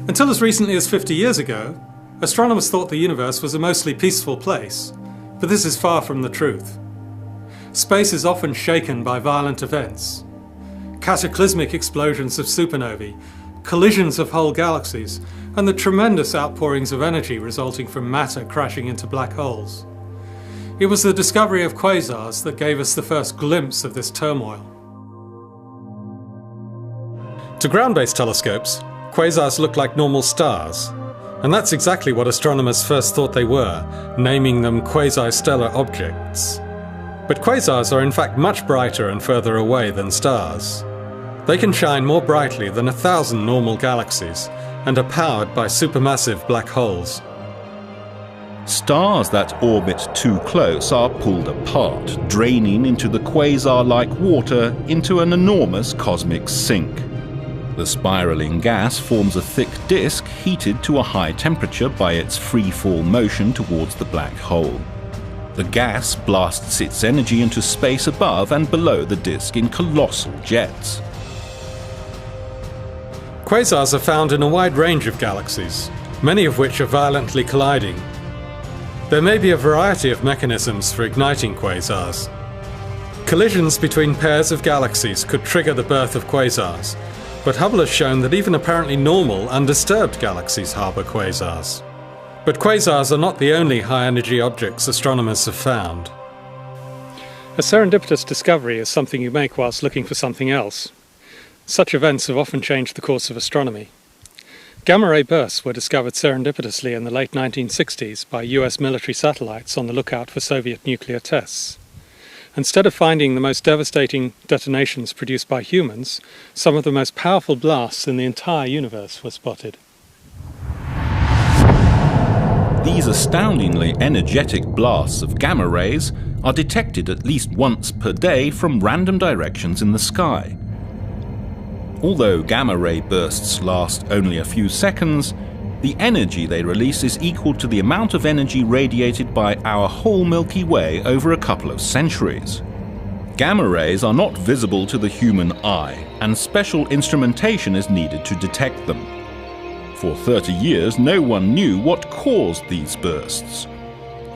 Until as recently as 50 years ago, astronomers thought the universe was a mostly peaceful place, but this is far from the truth. Space is often shaken by violent events. Cataclysmic explosions of supernovae, collisions of whole galaxies, and the tremendous outpourings of energy resulting from matter crashing into black holes. It was the discovery of quasars that gave us the first glimpse of this turmoil. To ground-based telescopes, quasars look like normal stars, and that's exactly what astronomers first thought they were, naming them quasi-stellar objects. But quasars are in fact much brighter and further away than stars. They can shine more brightly than 1,000 normal galaxies and are powered by supermassive black holes. Stars that orbit too close are pulled apart, draining into the quasar-like water into an enormous cosmic sink. The spiraling gas forms a thick disk heated to a high temperature by its free-fall motion towards the black hole. The gas blasts its energy into space above and below the disk in colossal jets. Quasars are found in a wide range of galaxies, many of which are violently colliding. There may be a variety of mechanisms for igniting quasars. Collisions between pairs of galaxies could trigger the birth of quasars, but Hubble has shown that even apparently normal, undisturbed galaxies harbour quasars. But quasars are not the only high-energy objects astronomers have found. A serendipitous discovery is something you make whilst looking for something else. Such events have often changed the course of astronomy. Gamma-ray bursts were discovered serendipitously in the late 1960s by US military satellites on the lookout for Soviet nuclear tests. Instead of finding the most devastating detonations produced by humans, some of the most powerful blasts in the entire universe were spotted. These astoundingly energetic blasts of gamma rays are detected at least once per day from random directions in the sky. Although gamma-ray bursts last only a few seconds, the energy they release is equal to the amount of energy radiated by our whole Milky Way over a couple of centuries. Gamma rays are not visible to the human eye, and special instrumentation is needed to detect them. For 30 years, no one knew what caused these bursts.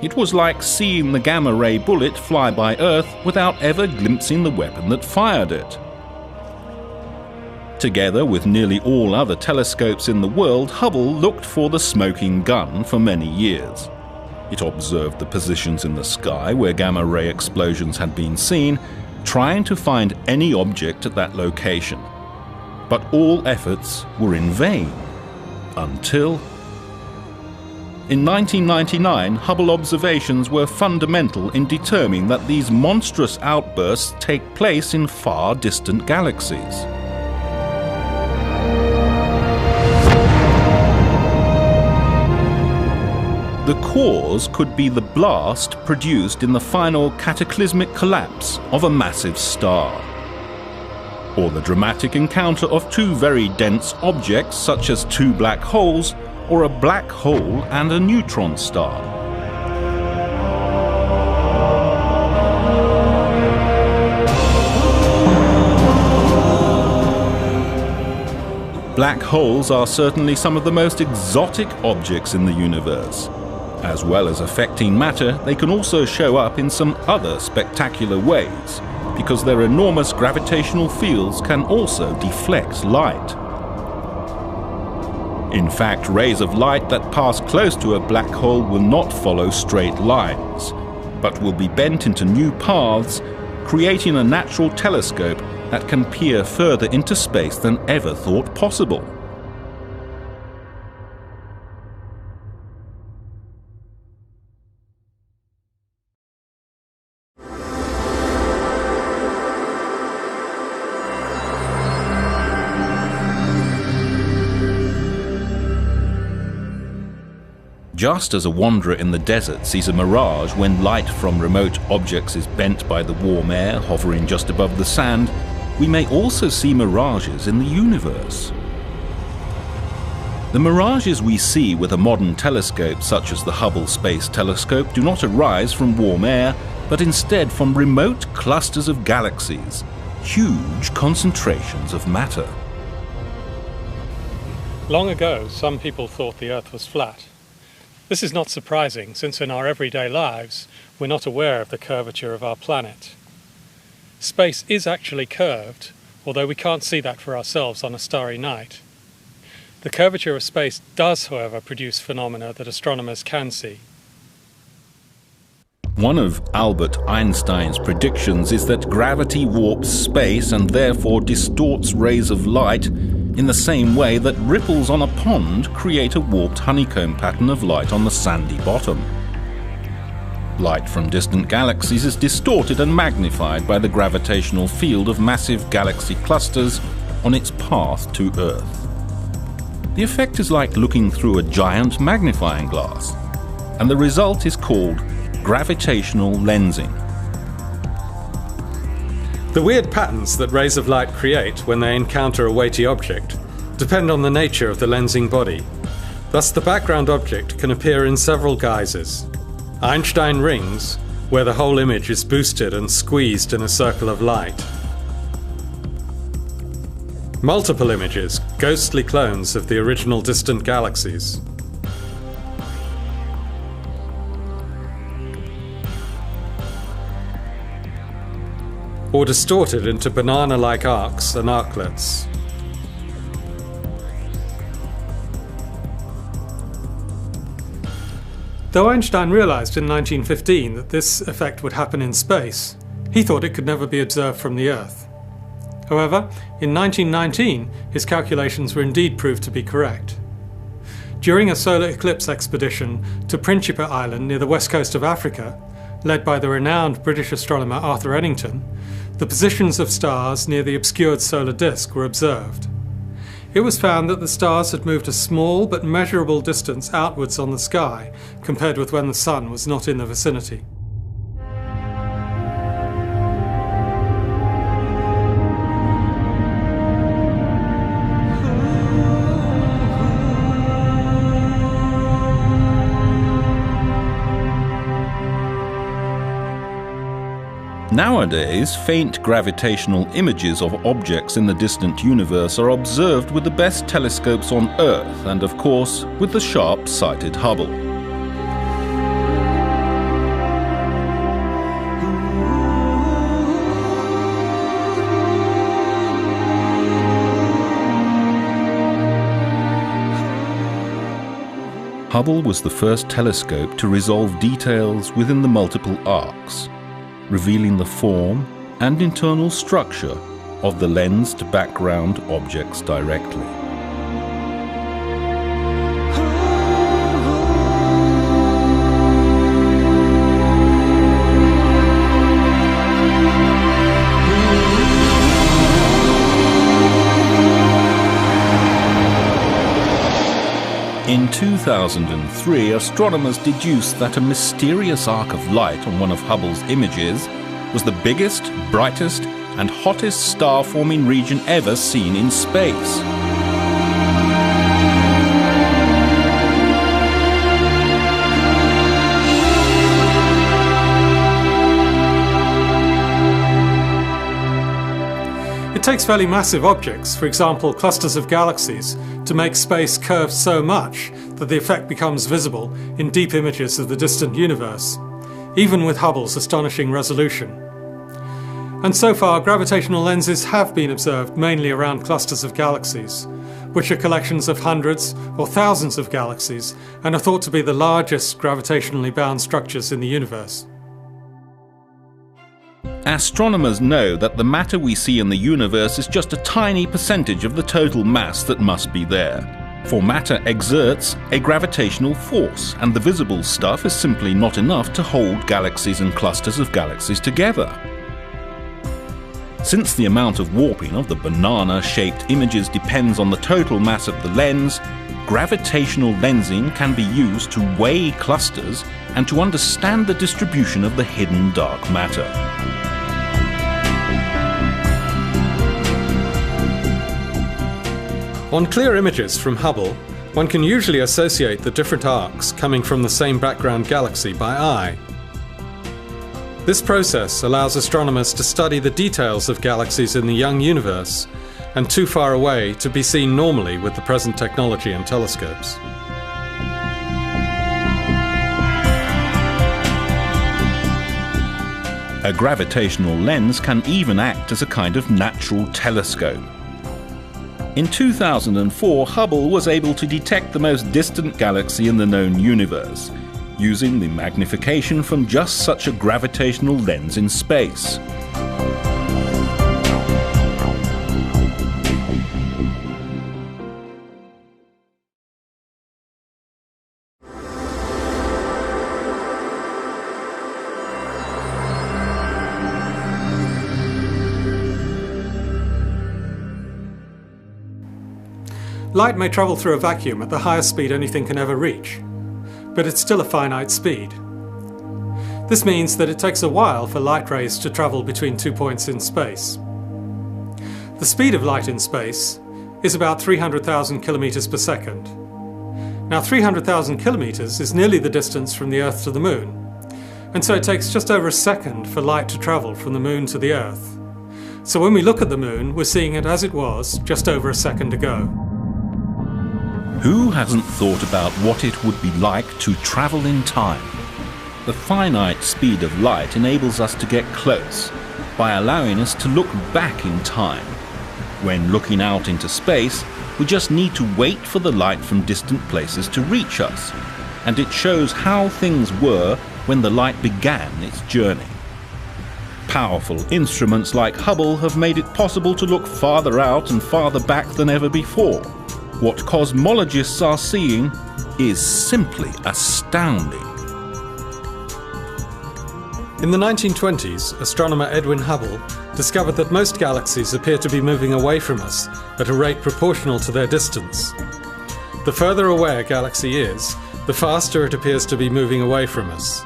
It was like seeing the gamma-ray bullet fly by Earth without ever glimpsing the weapon that fired it. Together with nearly all other telescopes in the world, Hubble looked for the smoking gun for many years. It observed the positions in the sky where gamma-ray explosions had been seen, trying to find any object at that location. But all efforts were in vain, until... In 1999, Hubble observations were fundamental in determining that these monstrous outbursts take place in far distant galaxies. The cause could be the blast produced in the final cataclysmic collapse of a massive star, or the dramatic encounter of two very dense objects such as two black holes, or a black hole and a neutron star. Black holes are certainly some of the most exotic objects in the universe. As well as affecting matter, they can also show up in some other spectacular ways, because their enormous gravitational fields can also deflect light. In fact, rays of light that pass close to a black hole will not follow straight lines, but will be bent into new paths, creating a natural telescope that can peer further into space than ever thought possible. Just as a wanderer in the desert sees a mirage when light from remote objects is bent by the warm air hovering just above the sand, we may also see mirages in the universe. The mirages we see with a modern telescope such as the Hubble Space Telescope do not arise from warm air, but instead from remote clusters of galaxies, huge concentrations of matter. Long ago, some people thought the Earth was flat. This is not surprising, since in our everyday lives, we're not aware of the curvature of our planet. Space is actually curved, although we can't see that for ourselves on a starry night. The curvature of space does, however, produce phenomena that astronomers can see. One of Albert Einstein's predictions is that gravity warps space and therefore distorts rays of light in the same way that ripples on a pond create a warped honeycomb pattern of light on the sandy bottom. Light from distant galaxies is distorted and magnified by the gravitational field of massive galaxy clusters on its path to Earth. The effect is like looking through a giant magnifying glass, and the result is called gravitational lensing. The weird patterns that rays of light create when they encounter a weighty object depend on the nature of the lensing body. Thus, the background object can appear in several guises. Einstein rings, where the whole image is boosted and squeezed in a circle of light. Multiple images, ghostly clones of the original distant galaxies. Or distorted into banana-like arcs and arclets. Though Einstein realized in 1915 that this effect would happen in space, he thought it could never be observed from the Earth. However, in 1919, his calculations were indeed proved to be correct. During a solar eclipse expedition to Principe Island near the west coast of Africa, led by the renowned British astronomer Arthur Eddington, the positions of stars near the obscured solar disk were observed. It was found that the stars had moved a small but measurable distance outwards on the sky compared with when the Sun was not in the vicinity. Nowadays, faint gravitational images of objects in the distant universe are observed with the best telescopes on Earth and, of course, with the sharp-sighted Hubble. Hubble was the first telescope to resolve details within the multiple arcs, revealing the form and internal structure of the lensed background objects directly. In 2003, astronomers deduced that a mysterious arc of light on one of Hubble's images was the biggest, brightest, and hottest star-forming region ever seen in space. It takes fairly massive objects, for example clusters of galaxies, to make space curve so much that the effect becomes visible in deep images of the distant universe, even with Hubble's astonishing resolution. And so far, gravitational lenses have been observed mainly around clusters of galaxies, which are collections of hundreds or thousands of galaxies and are thought to be the largest gravitationally bound structures in the universe. Astronomers know that the matter we see in the universe is just a tiny percentage of the total mass that must be there. For matter exerts a gravitational force, and the visible stuff is simply not enough to hold galaxies and clusters of galaxies together. Since the amount of warping of the banana-shaped images depends on the total mass of the lens, gravitational lensing can be used to weigh clusters and to understand the distribution of the hidden dark matter. On clear images from Hubble, one can usually associate the different arcs coming from the same background galaxy by eye. This process allows astronomers to study the details of galaxies in the young universe and too far away to be seen normally with the present technology and telescopes. A gravitational lens can even act as a kind of natural telescope. In 2004, Hubble was able to detect the most distant galaxy in the known universe, using the magnification from just such a gravitational lens in space. Light may travel through a vacuum at the highest speed anything can ever reach, but it's still a finite speed. This means that it takes a while for light rays to travel between 2 points in space. The speed of light in space is about 300,000 kilometers per second. Now 300,000 kilometers is nearly the distance from the Earth to the Moon, and so it takes just over a second for light to travel from the Moon to the Earth. So when we look at the Moon, we're seeing it as it was just over a second ago. Who hasn't thought about what it would be like to travel in time? The finite speed of light enables us to get close by allowing us to look back in time. When looking out into space, we just need to wait for the light from distant places to reach us, and it shows how things were when the light began its journey. Powerful instruments like Hubble have made it possible to look farther out and farther back than ever before. What cosmologists are seeing is simply astounding. In the 1920s, astronomer Edwin Hubble discovered that most galaxies appear to be moving away from us at a rate proportional to their distance. The further away a galaxy is, the faster it appears to be moving away from us.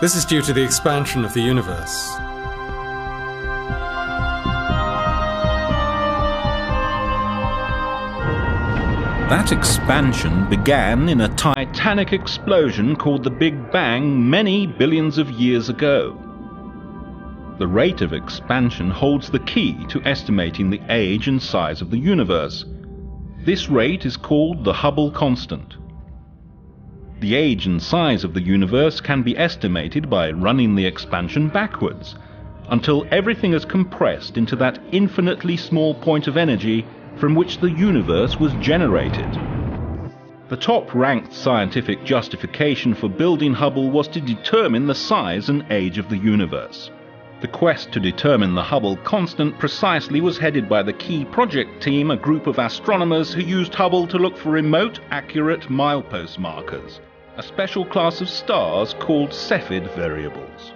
This is due to the expansion of the universe. That expansion began in a titanic explosion called the Big Bang many billions of years ago. The rate of expansion holds the key to estimating the age and size of the universe. This rate is called the Hubble constant. The age and size of the universe can be estimated by running the expansion backwards, until everything is compressed into that infinitely small point of energy from which the universe was generated. The top-ranked scientific justification for building Hubble was to determine the size and age of the universe. The quest to determine the Hubble constant precisely was headed by the key project team, a group of astronomers who used Hubble to look for remote, accurate milepost markers, a special class of stars called Cepheid variables.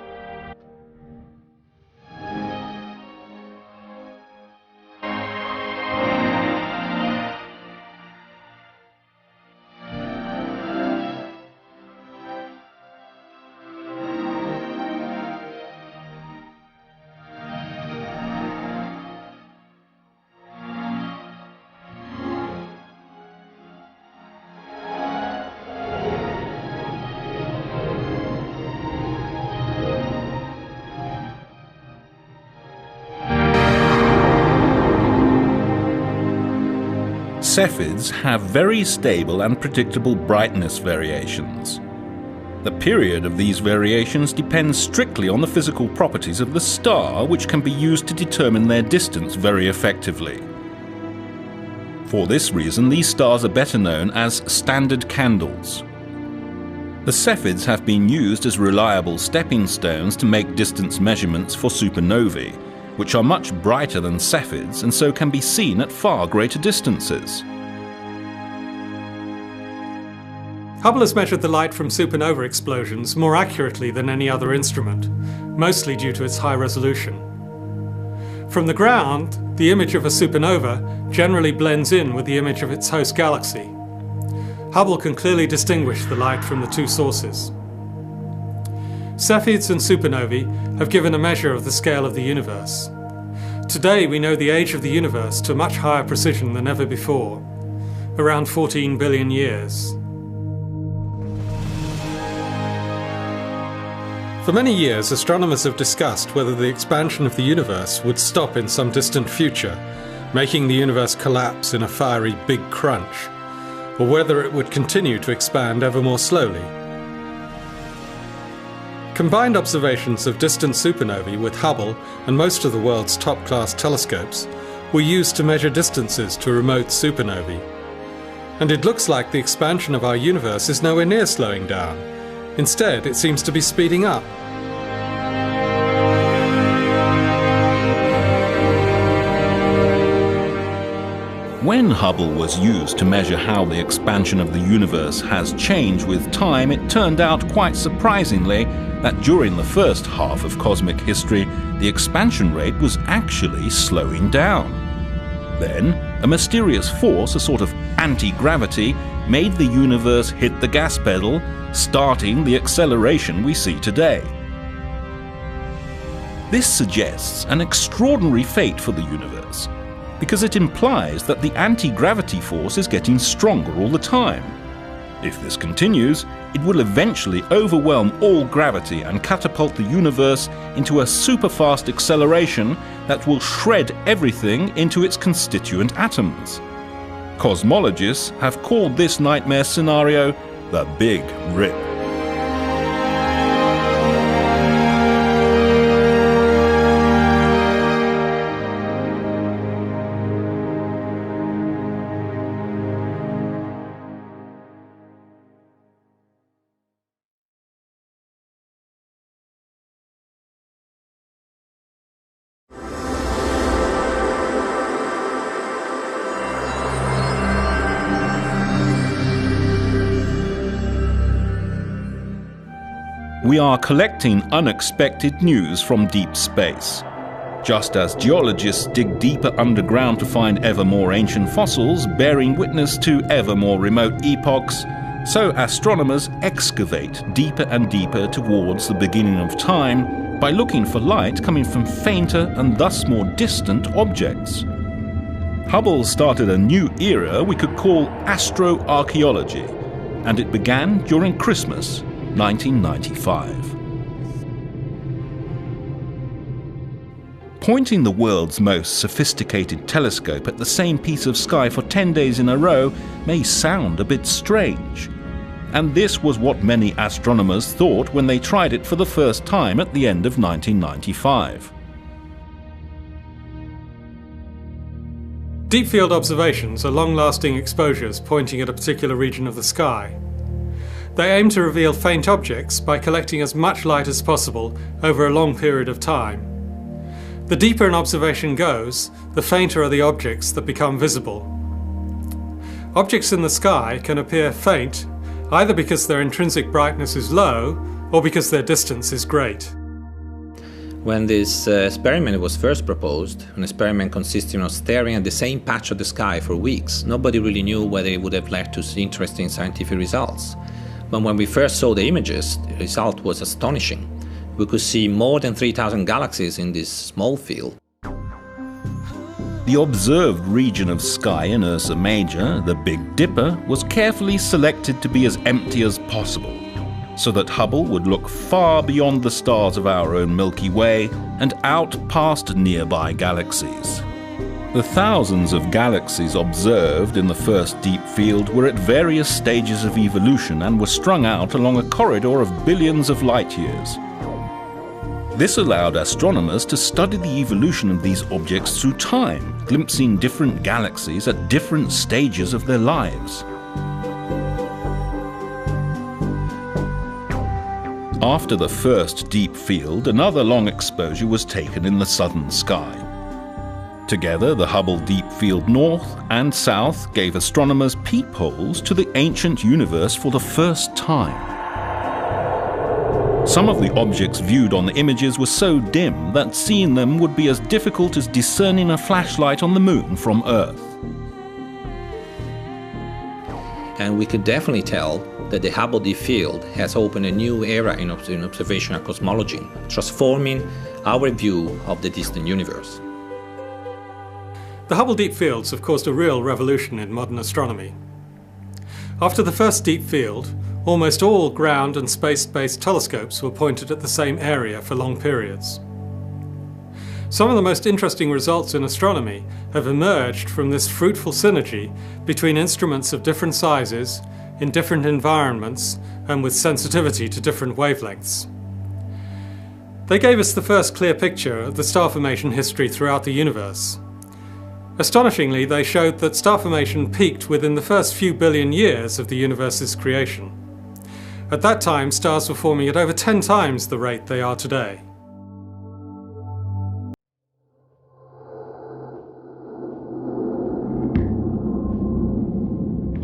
Cepheids have very stable and predictable brightness variations. The period of these variations depends strictly on the physical properties of the star, which can be used to determine their distance very effectively. For this reason, these stars are better known as standard candles. The Cepheids have been used as reliable stepping stones to make distance measurements for supernovae, which are much brighter than Cepheids and so can be seen at far greater distances. Hubble has measured the light from supernova explosions more accurately than any other instrument, mostly due to its high resolution. From the ground, the image of a supernova generally blends in with the image of its host galaxy. Hubble can clearly distinguish the light from the two sources. Cepheids and supernovae have given a measure of the scale of the universe. Today we know the age of the universe to a much higher precision than ever before, around 14 billion years. For many years, astronomers have discussed whether the expansion of the universe would stop in some distant future, making the universe collapse in a fiery Big Crunch, or whether it would continue to expand ever more slowly. Combined observations of distant supernovae with Hubble and most of the world's top-class telescopes were used to measure distances to remote supernovae. And it looks like the expansion of our universe is nowhere near slowing down. Instead, it seems to be speeding up. When Hubble was used to measure how the expansion of the universe has changed with time, it turned out quite surprisingly that during the first half of cosmic history, the expansion rate was actually slowing down. Then, a mysterious force, a sort of anti-gravity, made the universe hit the gas pedal, starting the acceleration we see today. This suggests an extraordinary fate for the universe, because it implies that the anti-gravity force is getting stronger all the time. If this continues, it will eventually overwhelm all gravity and catapult the universe into a super-fast acceleration that will shred everything into its constituent atoms. Cosmologists have called this nightmare scenario the Big Rip. We are collecting unexpected news from deep space. Just as geologists dig deeper underground to find ever more ancient fossils bearing witness to ever more remote epochs, so astronomers excavate deeper and deeper towards the beginning of time by looking for light coming from fainter and thus more distant objects. Hubble started a new era we could call astroarchaeology, and it began during Christmas 1995. Pointing the world's most sophisticated telescope at the same piece of sky for 10 days in a row may sound a bit strange. And this was what many astronomers thought when they tried it for the first time at the end of 1995. Deep field observations are long-lasting exposures pointing at a particular region of the sky. They aim to reveal faint objects by collecting as much light as possible over a long period of time. The deeper an observation goes, the fainter are the objects that become visible. Objects in the sky can appear faint either because their intrinsic brightness is low or because their distance is great. When this experiment was first proposed, an experiment consisting of staring at the same patch of the sky for weeks, nobody really knew whether it would have led to interesting scientific results. But when we first saw the images, the result was astonishing. We could see more than 3,000 galaxies in this small field. The observed region of sky in Ursa Major, the Big Dipper, was carefully selected to be as empty as possible, so that Hubble would look far beyond the stars of our own Milky Way and out past nearby galaxies. The thousands of galaxies observed in the first deep field were at various stages of evolution and were strung out along a corridor of billions of light years. This allowed astronomers to study the evolution of these objects through time, glimpsing different galaxies at different stages of their lives. After the first deep field, another long exposure was taken in the southern sky. Together, the Hubble Deep Field North and South gave astronomers peepholes to the ancient universe for the first time. Some of the objects viewed on the images were so dim that seeing them would be as difficult as discerning a flashlight on the moon from Earth. And we could definitely tell that the Hubble Deep Field has opened a new era in observational cosmology, transforming our view of the distant universe. The Hubble Deep Fields have caused a real revolution in modern astronomy. After the first deep field, almost all ground and space-based telescopes were pointed at the same area for long periods. Some of the most interesting results in astronomy have emerged from this fruitful synergy between instruments of different sizes, in different environments, and with sensitivity to different wavelengths. They gave us the first clear picture of the star formation history throughout the universe. Astonishingly, they showed that star formation peaked within the first few billion years of the universe's creation. At that time, stars were forming at over 10 times the rate they are today.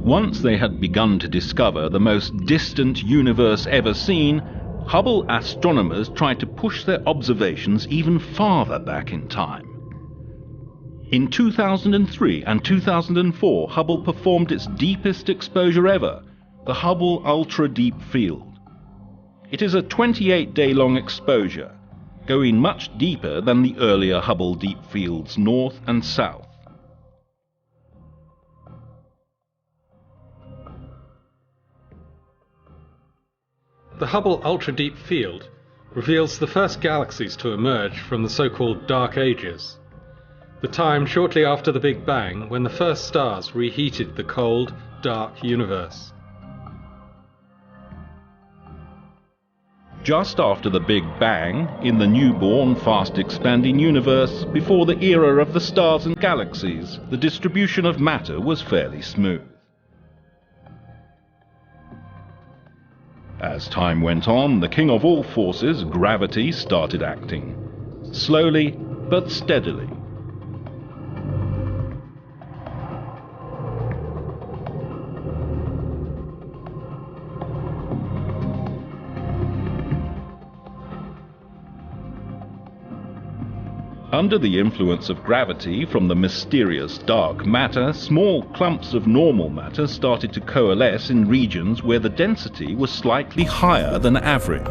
Once they had begun to discover the most distant universe ever seen, Hubble astronomers tried to push their observations even farther back in time. In 2003 and 2004, Hubble performed its deepest exposure ever, the Hubble Ultra Deep Field. It is a 28-day-long exposure, going much deeper than the earlier Hubble Deep Fields north and south. The Hubble Ultra Deep Field reveals the first galaxies to emerge from the so-called Dark Ages, the time shortly after the Big Bang when the first stars reheated the cold, dark universe. Just after the Big Bang, in the newborn, fast-expanding universe, before the era of the stars and galaxies, the distribution of matter was fairly smooth. As time went on, the king of all forces, gravity, started acting. Slowly but steadily. Under the influence of gravity from the mysterious dark matter, small clumps of normal matter started to coalesce in regions where the density was slightly higher than average.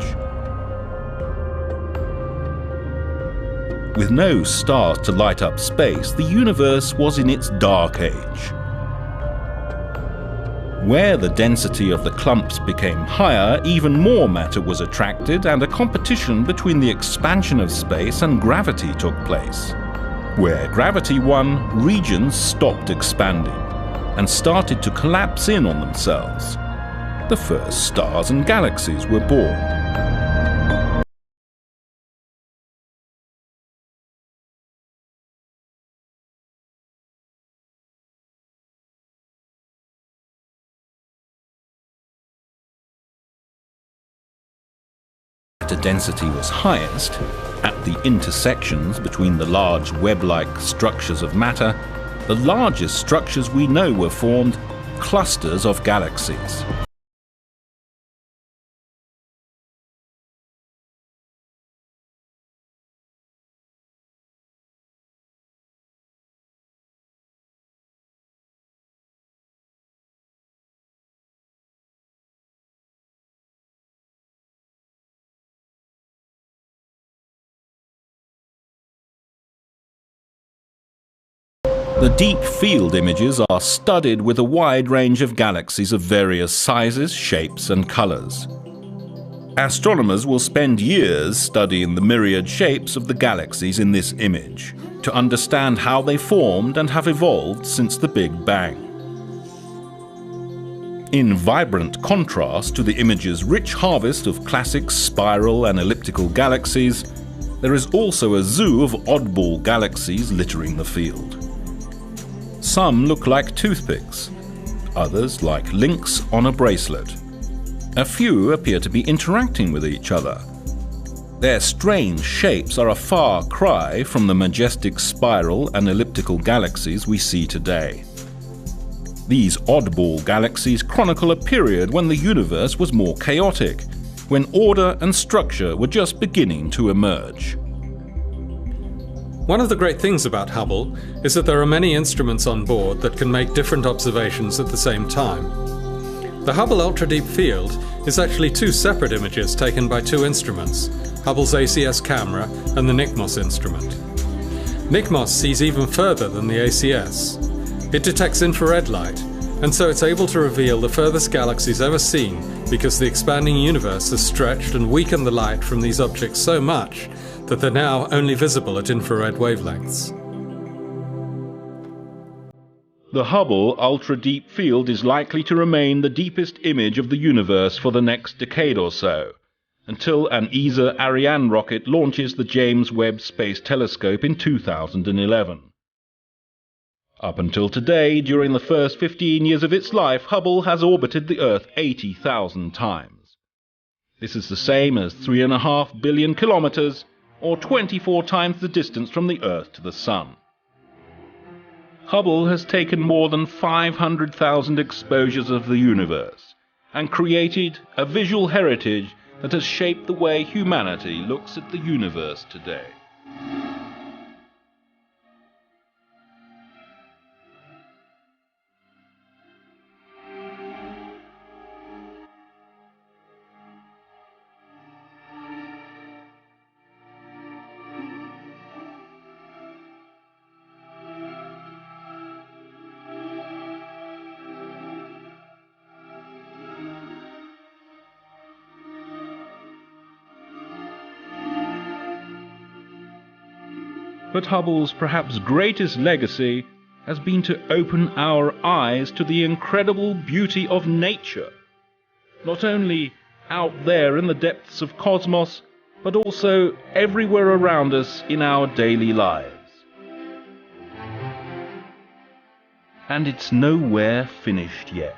With no stars to light up space, the universe was in its dark age. Where the density of the clumps became higher, even more matter was attracted, and a competition between the expansion of space and gravity took place. Where gravity won, regions stopped expanding and started to collapse in on themselves. The first stars and galaxies were born. The density was highest at the intersections between the large web-like structures of matter. The largest structures we know were formed, clusters of galaxies. The deep field images are studded with a wide range of galaxies of various sizes, shapes and colors. Astronomers will spend years studying the myriad shapes of the galaxies in this image to understand how they formed and have evolved since the Big Bang. In vibrant contrast to the image's rich harvest of classic spiral and elliptical galaxies, there is also a zoo of oddball galaxies littering the field. Some look like toothpicks, others like links on a bracelet. A few appear to be interacting with each other. Their strange shapes are a far cry from the majestic spiral and elliptical galaxies we see today. These oddball galaxies chronicle a period when the universe was more chaotic, when order and structure were just beginning to emerge. One of the great things about Hubble is that there are many instruments on board that can make different observations at the same time. The Hubble Ultra Deep Field is actually two separate images taken by two instruments, Hubble's ACS camera and the NICMOS instrument. NICMOS sees even further than the ACS. It detects infrared light, and so it's able to reveal the furthest galaxies ever seen because the expanding universe has stretched and weakened the light from these objects so much that they're now only visible at infrared wavelengths. The Hubble Ultra Deep Field is likely to remain the deepest image of the universe for the next decade or so, until an ESA Ariane rocket launches the James Webb Space Telescope in 2011. Up until today, during the first 15 years of its life, Hubble has orbited the Earth 80,000 times. This is the same as 3.5 billion kilometers, or 24 times the distance from the Earth to the Sun. Hubble has taken more than 500,000 exposures of the universe and created a visual heritage that has shaped the way humanity looks at the universe today. But Hubble's perhaps greatest legacy has been to open our eyes to the incredible beauty of nature, not only out there in the depths of cosmos, but also everywhere around us in our daily lives. And it's nowhere finished yet.